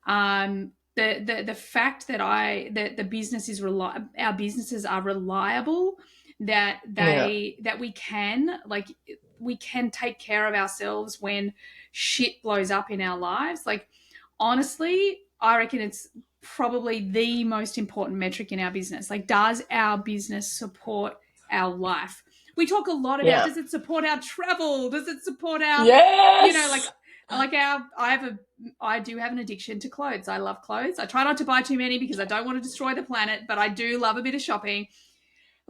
Speaker 1: the fact that the business is our businesses are reliable, that we can take care of ourselves when shit blows up in our lives. Like, honestly, I reckon it's probably the most important metric in our business. Like, does our business support our life? We talk a lot about, does it support our travel? Does it support our, I do have an addiction to clothes. I love clothes. I try not to buy too many because I don't want to destroy the planet, but I do love a bit of shopping.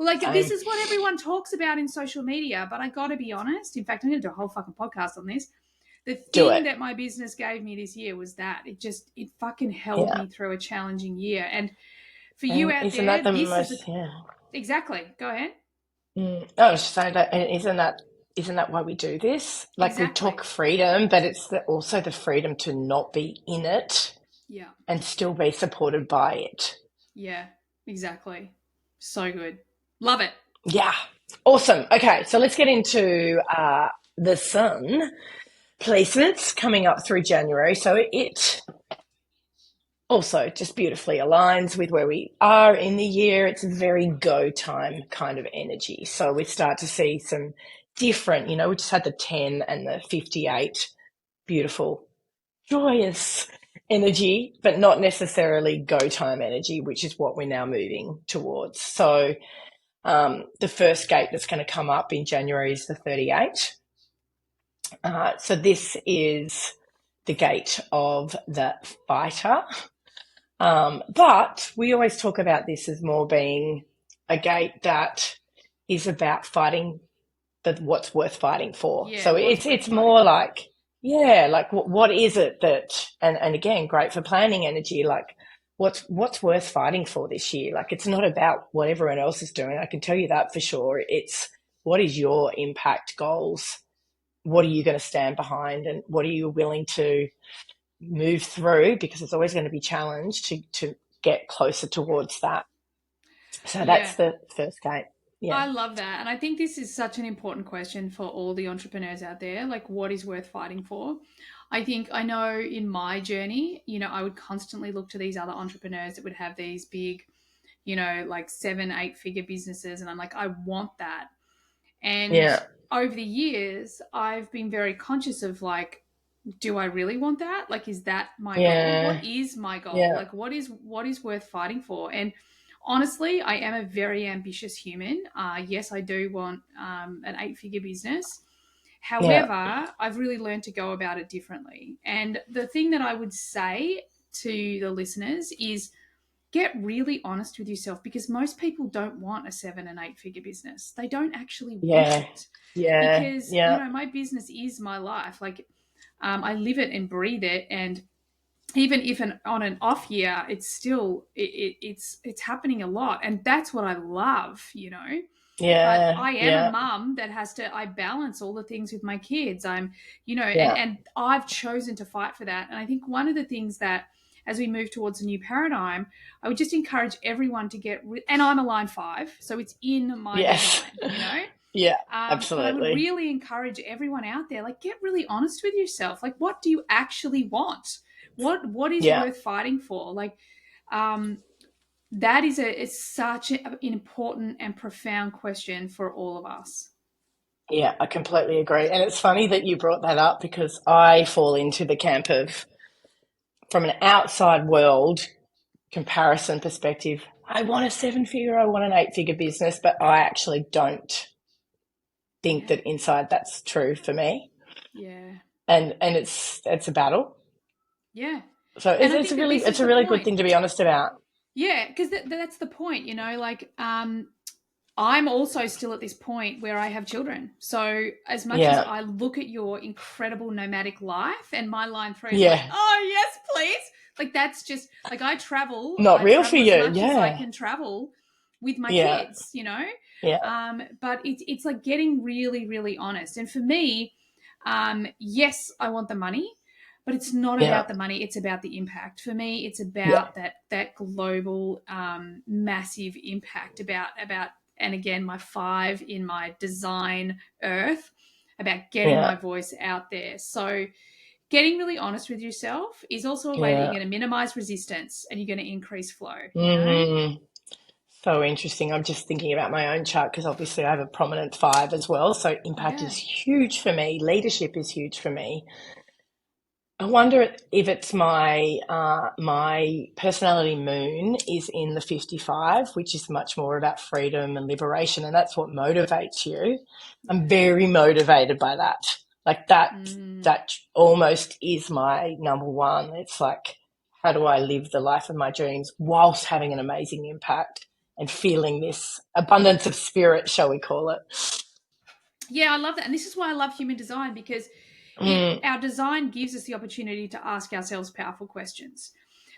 Speaker 1: Like, this
Speaker 2: Same.
Speaker 1: is what everyone talks about in social media, but I got to be honest. In fact, I'm going to do a whole fucking podcast on this. The
Speaker 2: Do
Speaker 1: thing
Speaker 2: it.
Speaker 1: that my business gave me this year was that it fucking held
Speaker 2: Yeah.
Speaker 1: me through a challenging year. And for you
Speaker 2: And
Speaker 1: out
Speaker 2: isn't
Speaker 1: there,
Speaker 2: that the
Speaker 1: this is
Speaker 2: most, yeah.
Speaker 1: exactly. Go ahead.
Speaker 2: I was just saying that, and isn't that why we do this? Like, we
Speaker 1: Exactly.
Speaker 2: talk freedom, but it's also the freedom to not be in it
Speaker 1: Yeah.
Speaker 2: and still be supported by it.
Speaker 1: Yeah. Exactly. So good. Love it.
Speaker 2: Yeah. Awesome. Okay, so let's get into the sun placements coming up through January. So it also just beautifully aligns with where we are in the year. It's a very go time kind of energy. So we start to see some different, we just had the 10 and the 58, beautiful, joyous energy, but not necessarily go time energy, which is what we're now moving towards. So the first gate that's going to come up in January is the 38. So this is the gate of the fighter. But we always talk about this as more being a gate that is about fighting what's worth fighting for.
Speaker 1: Yeah.
Speaker 2: So
Speaker 1: What's worth
Speaker 2: it's
Speaker 1: fighting
Speaker 2: more
Speaker 1: for?
Speaker 2: like, yeah, like what is it that, and again, great for planning energy, like what's worth fighting for this year? Like, it's not about what everyone else is doing. I can tell you that for sure. It's what is your impact goals? What are you going to stand behind, and what are you willing to move through, because it's always going to be challenged to get closer towards that. So
Speaker 1: Yeah.
Speaker 2: that's the first gate. Yeah.
Speaker 1: I love that. And I think this is such an important question for all the entrepreneurs out there. Like, what is worth fighting for? I think I know in my journey, I would constantly look to these other entrepreneurs that would have these big, like 7, 8 figure businesses. And I'm like, I want that. And
Speaker 2: Yeah.
Speaker 1: over the years, I've been very conscious of like, do I really want that? Like, is that my goal?
Speaker 2: Yeah.
Speaker 1: What is my goal?
Speaker 2: Yeah.
Speaker 1: Like, what is worth fighting for? And honestly, I am a very ambitious human. Yes, I do want an 8 figure business.
Speaker 2: Yeah.
Speaker 1: However, I've really learned to go about it differently. And the thing that I would say to the listeners is get really honest with yourself, because most people don't want a 7 and 8 figure business. They don't actually want
Speaker 2: Yeah.
Speaker 1: it,
Speaker 2: Yeah.
Speaker 1: because,
Speaker 2: Yeah.
Speaker 1: my business is my life. Like, I live it and breathe it. And even if on an off year, it's still it's happening a lot, and that's what I love. But
Speaker 2: Yeah.
Speaker 1: I am a
Speaker 2: Yeah.
Speaker 1: mum that I balance all the things with my kids. And
Speaker 2: Yeah.
Speaker 1: I've chosen to fight for that. And I think one of the things that, as we move towards a new paradigm, I would just encourage everyone to and I'm a line 5, so it's in my
Speaker 2: Yes.
Speaker 1: design.
Speaker 2: Yeah.
Speaker 1: But I would
Speaker 2: Absolutely.
Speaker 1: really encourage everyone out there, like, get really honest with yourself. Like, what do you actually want? What is
Speaker 2: Yeah.
Speaker 1: worth fighting for? Like, that is such an important and profound question for all of us.
Speaker 2: Yeah. I completely agree. And it's funny that you brought that up, because I fall into the camp of, from an outside world comparison perspective, I want a 7 figure, I want an 8 figure business, but I actually don't think
Speaker 1: Yeah,
Speaker 2: that inside that's true for me.
Speaker 1: yeah,
Speaker 2: And it's a battle.
Speaker 1: yeah.
Speaker 2: So
Speaker 1: And I
Speaker 2: it's
Speaker 1: think
Speaker 2: a
Speaker 1: that
Speaker 2: really
Speaker 1: this
Speaker 2: it's
Speaker 1: is
Speaker 2: a
Speaker 1: the
Speaker 2: really good
Speaker 1: point.
Speaker 2: thing to be honest about.
Speaker 1: Yeah, because that's the point. Like, I'm also still at this point where I have children. So as much as
Speaker 2: Yeah.
Speaker 1: I look at your incredible nomadic life, and my line 3 is like,
Speaker 2: Yeah.
Speaker 1: oh yes, please. Like, that's just like, I travel.
Speaker 2: Not
Speaker 1: I
Speaker 2: real for
Speaker 1: travel as
Speaker 2: you.
Speaker 1: much as I
Speaker 2: Yeah.
Speaker 1: can travel with my
Speaker 2: Yeah.
Speaker 1: kids.
Speaker 2: Yeah.
Speaker 1: But it's like getting really, really honest. And for me, yes, I want the money, but it's not
Speaker 2: Yeah.
Speaker 1: about the money. It's about the impact. For me, it's
Speaker 2: Yeah.
Speaker 1: about that global, massive impact. About, and again, my 5 in my design earth, about getting
Speaker 2: Yeah.
Speaker 1: my voice out there. So getting really honest with yourself is also a way that you're
Speaker 2: Yeah.
Speaker 1: going to minimize resistance and you're going to increase flow.
Speaker 2: Mm. So interesting. I'm just thinking about my own chart, because obviously I have a prominent 5 as well. So impact is
Speaker 1: Yeah.
Speaker 2: huge for me. Leadership is huge for me. I wonder if it's my personality moon is in the 55, which is much more about freedom and liberation, and that's what motivates you. I'm
Speaker 1: Yeah.
Speaker 2: very motivated by that. Like that
Speaker 1: Mm.
Speaker 2: that almost is my number one. It's like, how do I live the life of my dreams whilst having an amazing impact and feeling this abundance of spirit, shall we call it?
Speaker 1: Yeah, I love that. And this is why I love human design, because our design gives us the opportunity to ask ourselves powerful questions.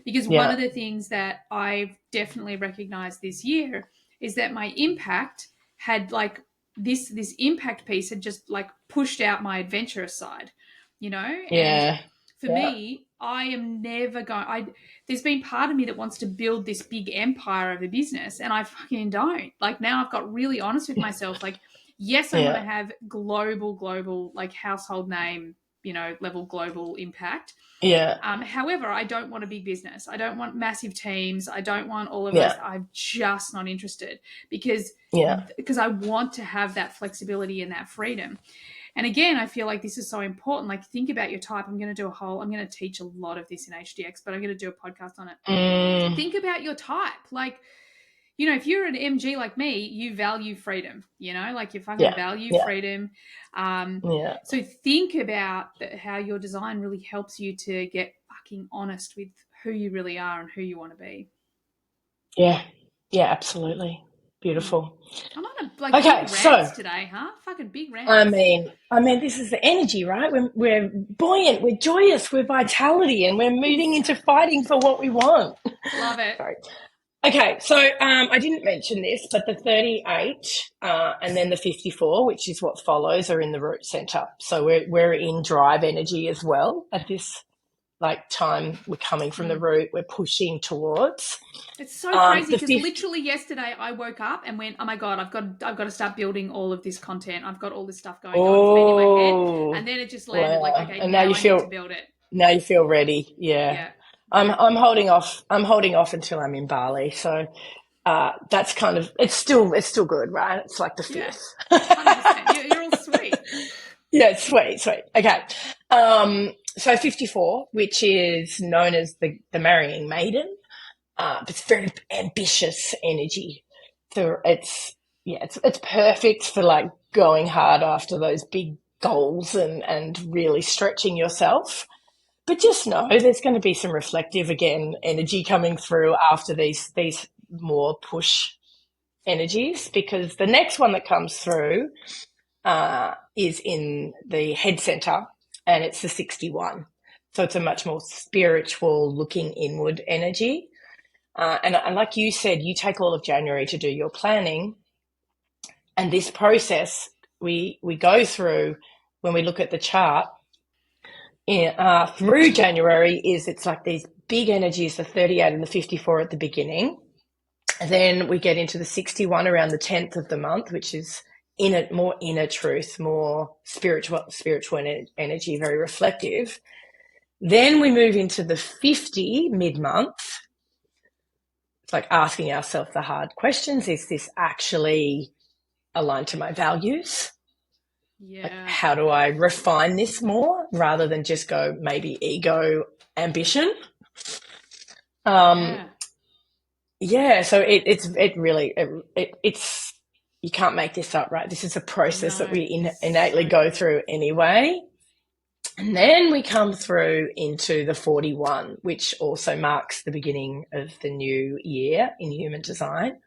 Speaker 1: Because one
Speaker 2: Yeah.
Speaker 1: of the things that I've definitely recognized this year is that my impact had like this impact piece had just like pushed out my adventurous side, you know? And
Speaker 2: Yeah.
Speaker 1: for
Speaker 2: Yeah.
Speaker 1: me, I am never going there's been part of me that wants to build this big empire of a business, and I fucking don't. Like, now I've got really honest with myself. Like, yes, I want to
Speaker 2: Yeah.
Speaker 1: have global, like household name, level global impact.
Speaker 2: Yeah.
Speaker 1: However, I don't want a big business. I don't want massive teams. I don't want all of those.
Speaker 2: Yeah.
Speaker 1: I'm just not interested because
Speaker 2: Yeah.
Speaker 1: I want to have that flexibility and that freedom. And again, I feel like this is so important. Like, think about your type. I'm going to teach a lot of this in HDX, but I'm going to do a podcast on it. Think about your type. Like, if you're an MG like me, you value freedom, like you fucking value freedom. So think about how your design really helps you to get fucking honest with who you really are and who you want to be.
Speaker 2: Yeah. Yeah, absolutely. Beautiful.
Speaker 1: I'm on a big rant today, huh? Fucking big rant.
Speaker 2: I mean, this is the energy, right? We're buoyant, we're joyous, we're vitality, and we're moving into fighting for what we want.
Speaker 1: Love it.
Speaker 2: Sorry. Okay, so I didn't mention this, but the 38 and then the 54, which is what follows, are in the root center. So we're in drive energy as well at this time. We're coming from the root, we're pushing towards.
Speaker 1: It's so crazy because literally yesterday I woke up and went, oh my God, I've got to start building all of this content. I've got all this stuff going on. It's been in my head, and then it just landed okay, and now you feel, I need to build it.
Speaker 2: Now you feel ready. Yeah. I'm holding off. I'm holding off until I'm in Bali. So that's kind of, it's still good, right? It's like the 5th.
Speaker 1: 100%. You're all sweet.
Speaker 2: Yeah, sweet. Okay. So 54, which is known as the marrying maiden. It's very ambitious energy. So it's perfect for like going hard after those big goals and really stretching yourself. But just know there's going to be some reflective again energy coming through after these more push energies, because the next one that comes through is in the head center, and it's the 61. So it's a much more spiritual, looking inward energy. And like you said, you take all of January to do your planning. And this process we go through when we look at the chart through January it's like these big energies, the 38 and the 54 at the beginning. And then we get into the 61 around the 10th of the month, which is more inner truth, more spiritual energy, very reflective. Then we move into the 50 mid-month. It's like asking ourselves the hard questions. Is this actually aligned to my values?
Speaker 1: Yeah.
Speaker 2: Like, how do I refine this more rather than just go maybe ego ambition? So it's you can't make this up, right? This is a process that we innately go through anyway. And then we come through into the 41, which also marks the beginning of the new year in human design.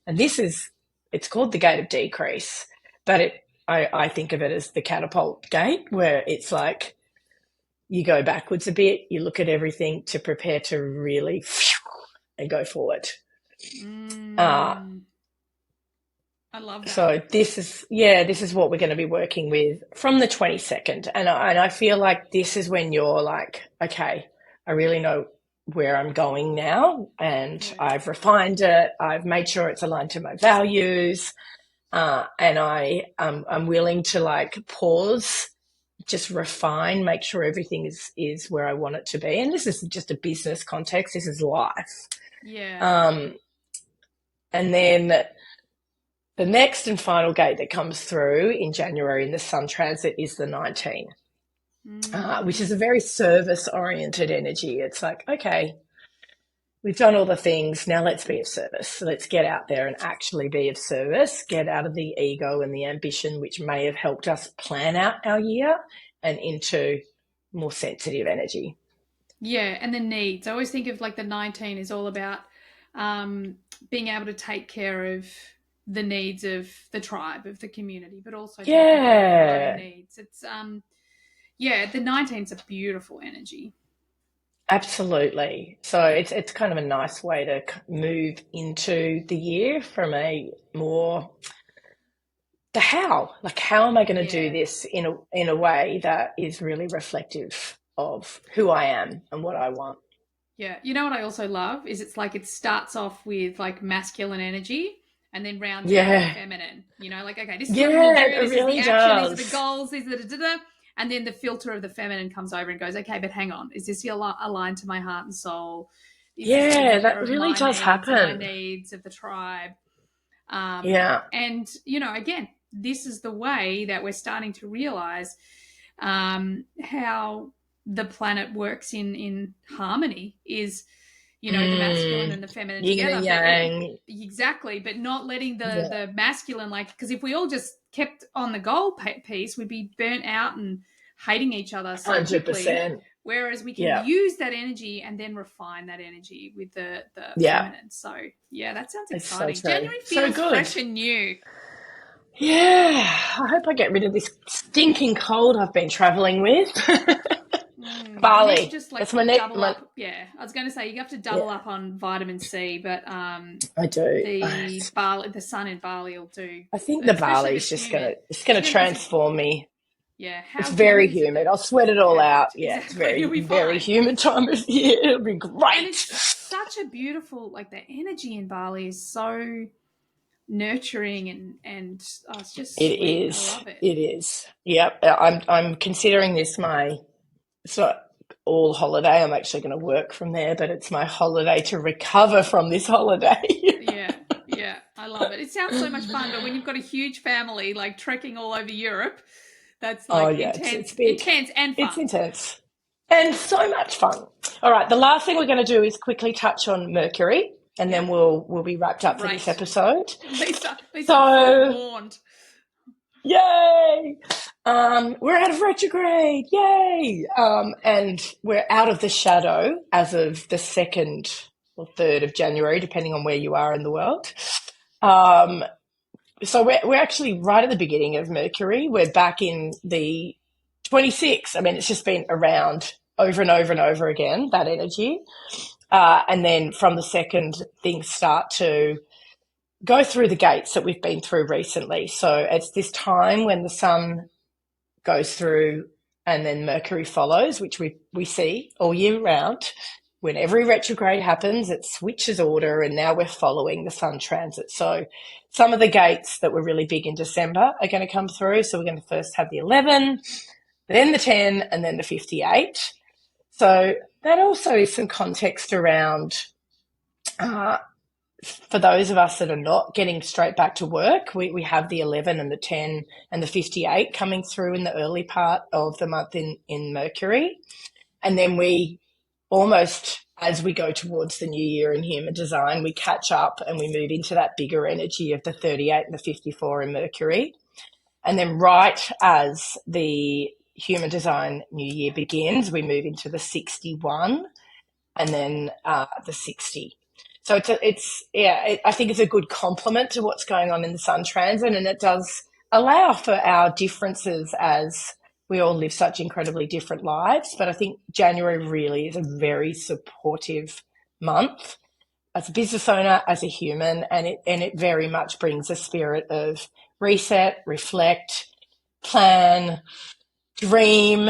Speaker 2: And it's called the gate of decrease, but I think of it as the catapult gate, where it's like you go backwards a bit, you look at everything to prepare to really and go forward.
Speaker 1: I love that.
Speaker 2: So this is what we're going to be working with from the 22nd. And I feel like this is when you're like, okay, I really know where I'm going now, and I've refined it. I've made sure it's aligned to my values. And I'm willing to like pause, just refine, make sure everything is where I want it to be. And this is just a business context. This is life.
Speaker 1: Yeah.
Speaker 2: And then the next and final gate that comes through in January in the sun transit is the 19, which is a very service-oriented energy. It's like, okay, we've done all the things, now let's be of service. Let's get out there and actually be of service, get out of the ego and the ambition, which may have helped us plan out our year, and into more sensitive energy.
Speaker 1: Yeah, and the needs. I always think of like the 19 is all about being able to take care of the needs of the tribe, of the community, but also taking care of your own
Speaker 2: Yeah,
Speaker 1: needs. It's yeah, the 19's a beautiful energy.
Speaker 2: absolutely. So it's kind of a nice way to move into the year from a more the how, like how am I going to do
Speaker 1: Yeah.
Speaker 2: this in a way that is really reflective of who I am and what I want.
Speaker 1: Yeah. You know what I also love is it's like it starts off with like masculine energy and then rounds out with
Speaker 2: Yeah,
Speaker 1: feminine. You know, like, okay, this is what I'm going
Speaker 2: yeah,
Speaker 1: to do.
Speaker 2: it
Speaker 1: This is the
Speaker 2: really
Speaker 1: action. These are the
Speaker 2: does.
Speaker 1: goals. These are the da, da, da. And then the filter of the feminine comes over and goes, okay, but hang on. Is this aligned to my heart and soul? Is this taking
Speaker 2: Yeah,
Speaker 1: care
Speaker 2: that
Speaker 1: of
Speaker 2: really
Speaker 1: my
Speaker 2: does
Speaker 1: needs and my
Speaker 2: happen.
Speaker 1: needs of the tribe?
Speaker 2: Yeah.
Speaker 1: And, you know, again, this is the way that we're starting to realize how the planet works in harmony is, you know, the masculine
Speaker 2: Mm.
Speaker 1: and the feminine
Speaker 2: Yin and
Speaker 1: together, but
Speaker 2: yang.
Speaker 1: exactly, but not letting the
Speaker 2: Yeah.
Speaker 1: the masculine, like, because if we all just kept on the goal piece, we'd be burnt out and hating each other so quickly.
Speaker 2: 100%.
Speaker 1: Whereas we can
Speaker 2: Yeah.
Speaker 1: use that energy and then refine that energy with the
Speaker 2: Yeah.
Speaker 1: feminine. So yeah, that sounds
Speaker 2: It's so
Speaker 1: exciting.
Speaker 2: true.
Speaker 1: January
Speaker 2: So
Speaker 1: feels
Speaker 2: good.
Speaker 1: fresh and new.
Speaker 2: Yeah. I hope I get rid of this stinking cold I've been traveling with.
Speaker 1: You need to
Speaker 2: Bali.
Speaker 1: just like
Speaker 2: That's my neck.
Speaker 1: double up. Yeah, I was going to say you have to
Speaker 2: Yeah,
Speaker 1: double up on vitamin C, but
Speaker 2: I do.
Speaker 1: the sun in Bali will do,
Speaker 2: I think the
Speaker 1: especially if
Speaker 2: barley's
Speaker 1: it's
Speaker 2: just
Speaker 1: humid.
Speaker 2: it's gonna
Speaker 1: Is it?
Speaker 2: transform me.
Speaker 1: Yeah,
Speaker 2: It's
Speaker 1: how
Speaker 2: very
Speaker 1: humid is it
Speaker 2: humid.
Speaker 1: there?
Speaker 2: I'll sweat it all out.
Speaker 1: Perfect.
Speaker 2: Yeah, it's
Speaker 1: Exactly. You'll
Speaker 2: very,
Speaker 1: be
Speaker 2: very
Speaker 1: fine.
Speaker 2: humid time of year. It'll be
Speaker 1: And
Speaker 2: great.
Speaker 1: it's such a beautiful, like the energy in Bali is so nurturing and oh, it's just
Speaker 2: It
Speaker 1: sweet. I
Speaker 2: is.
Speaker 1: love it.
Speaker 2: It is. Yep. I'm considering this my it's not all holiday. I'm actually going to work from there, but it's my holiday to recover from this holiday.
Speaker 1: Yeah, yeah, I love it. It sounds so much fun, but when you've got a huge family like trekking all over Europe, that's
Speaker 2: Oh
Speaker 1: like
Speaker 2: yeah, it's big.
Speaker 1: intense and
Speaker 2: It's
Speaker 1: fun.
Speaker 2: intense. And so much fun. All right, the last thing we're going to do is quickly touch on Mercury, and then
Speaker 1: Yep,
Speaker 2: we'll be wrapped up for this
Speaker 1: great.
Speaker 2: episode.
Speaker 1: At least I'm
Speaker 2: So,
Speaker 1: forewarned.
Speaker 2: yay! We're out of retrograde, yay! And we're out of the shadow as of the 2nd or 3rd of January, depending on where you are in the world. Um, so we're actually right at the beginning of Mercury. We're back in the 26. I mean, it's just been around over and over and over again, that energy. And then from the 2nd, things start to go through the gates that we've been through recently. So it's this time when the sun goes through and then Mercury follows, which we see all year round. When every retrograde happens, it switches order and now we're following the sun transit. So some of the gates that were really big in December are going to come through. So we're going to first have the 11, then the 10, and then the 58. So that also is some context around for those of us that are not getting straight back to work, we have the 11 and the 10 and the 58 coming through in the early part of the month in Mercury. And then we almost, as we go towards the new year in human design, we catch up and we move into that bigger energy of the 38 and the 54 in Mercury. And then right as the human design new year begins, we move into the 61 and then the 60. So I think it's a good complement to what's going on in the sun transit, and it does allow for our differences as we all live such incredibly different lives. But I think January really is a very supportive month as a business owner, as a human, and it very much brings a spirit of reset, reflect, plan, dream,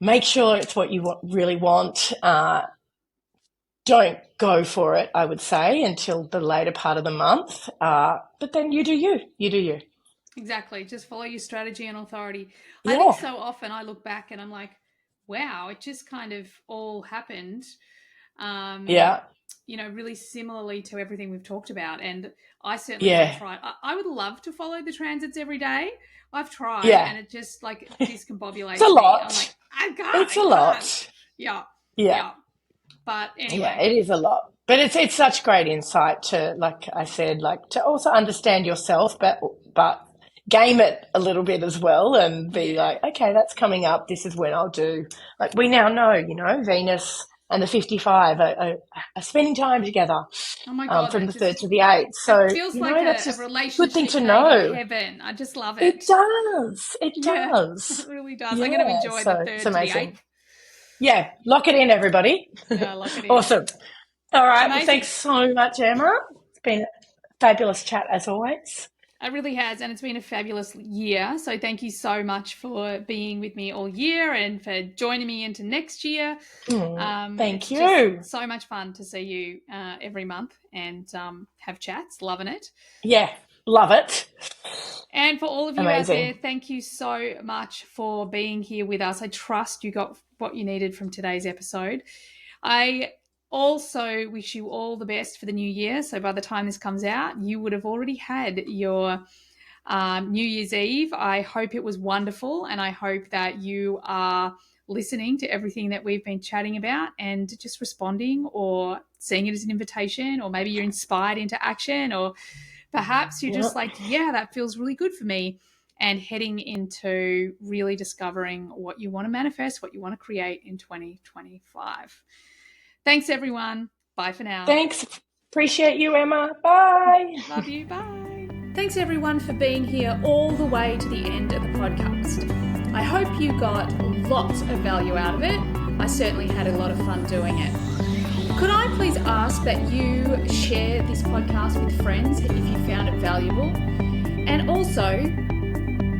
Speaker 2: make sure it's what you really want. Don't go for it, I would say, until the later part of the month. But then you do you. You do you.
Speaker 1: Exactly. Just follow your strategy and authority. I think
Speaker 2: Yeah.
Speaker 1: so often I look back and I'm like, wow, it just kind of all happened. Um,
Speaker 2: Yeah.
Speaker 1: you know, really similarly to everything we've talked about. And I certainly have
Speaker 2: Yeah.
Speaker 1: tried. I would love to follow the transits every day. I've tried
Speaker 2: Yeah.
Speaker 1: and it just like
Speaker 2: It's a
Speaker 1: discombobulates me. I'm like,
Speaker 2: lot.
Speaker 1: I can't,
Speaker 2: It's
Speaker 1: I
Speaker 2: a
Speaker 1: can't.
Speaker 2: lot.
Speaker 1: Yeah,
Speaker 2: Yeah.
Speaker 1: yeah. But
Speaker 2: Yeah,
Speaker 1: anyway,
Speaker 2: it is a lot. But it's such great insight to, like I said, like to also understand yourself, but game it a little bit as well and be
Speaker 1: yeah,
Speaker 2: like, okay, that's coming up. This is when I'll do. Like we now know, Venus and the 55 are spending time together.
Speaker 1: Oh my God,
Speaker 2: from the 3rd to the 8th. So,
Speaker 1: it feels like
Speaker 2: that's
Speaker 1: a
Speaker 2: just a good thing
Speaker 1: relationship
Speaker 2: to
Speaker 1: made
Speaker 2: know.
Speaker 1: in heaven. I just love
Speaker 2: It
Speaker 1: it.
Speaker 2: does. It
Speaker 1: Yeah,
Speaker 2: does.
Speaker 1: it really does. I'm going to
Speaker 2: Yeah.
Speaker 1: enjoy the
Speaker 2: So it's
Speaker 1: 3rd to the
Speaker 2: amazing.
Speaker 1: 8th.
Speaker 2: Yeah. Lock it in, everybody.
Speaker 1: Yeah, lock it in.
Speaker 2: Awesome. All right. Well,
Speaker 1: Amazing.
Speaker 2: thanks so much, Emma. It's been a fabulous chat as always.
Speaker 1: It really has, and it's been a fabulous year. So thank you so much for being with me all year and for joining me into next year.
Speaker 2: Thank
Speaker 1: It's
Speaker 2: you.
Speaker 1: just so much fun to see you every month and have chats. Loving it.
Speaker 2: Yeah. Love it.
Speaker 1: And for all of you out there,
Speaker 2: Amazing.
Speaker 1: thank you so much for being here with us. I trust you got what you needed from today's episode. I also wish you all the best for the new year. So by the time this comes out, you would have already had your New Year's Eve. I hope it was wonderful, and I hope that you are listening to everything that we've been chatting about and just responding or seeing it as an invitation, or maybe you're inspired into action, or perhaps you're just like, yeah, that feels really good for me, and heading into really discovering what you want to manifest, what you want to create in 2025. Thanks, everyone. Bye for now.
Speaker 2: Thanks. Appreciate you, Emma. Bye.
Speaker 1: Love you. Bye. Thanks, everyone, for being here all the way to the end of the podcast. I hope you got lots of value out of it. I certainly had a lot of fun doing it. Could I please ask that you share this podcast with friends if you found it valuable? And also,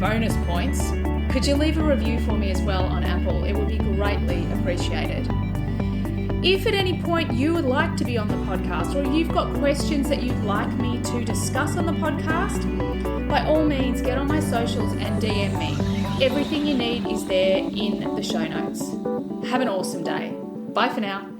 Speaker 1: bonus points, could you leave a review for me as well on Apple? It would be greatly appreciated. If at any point you would like to be on the podcast, or you've got questions that you'd like me to discuss on the podcast, by all means get on my socials and DM me. Everything you need is there in the show notes. Have an awesome day. Bye for now.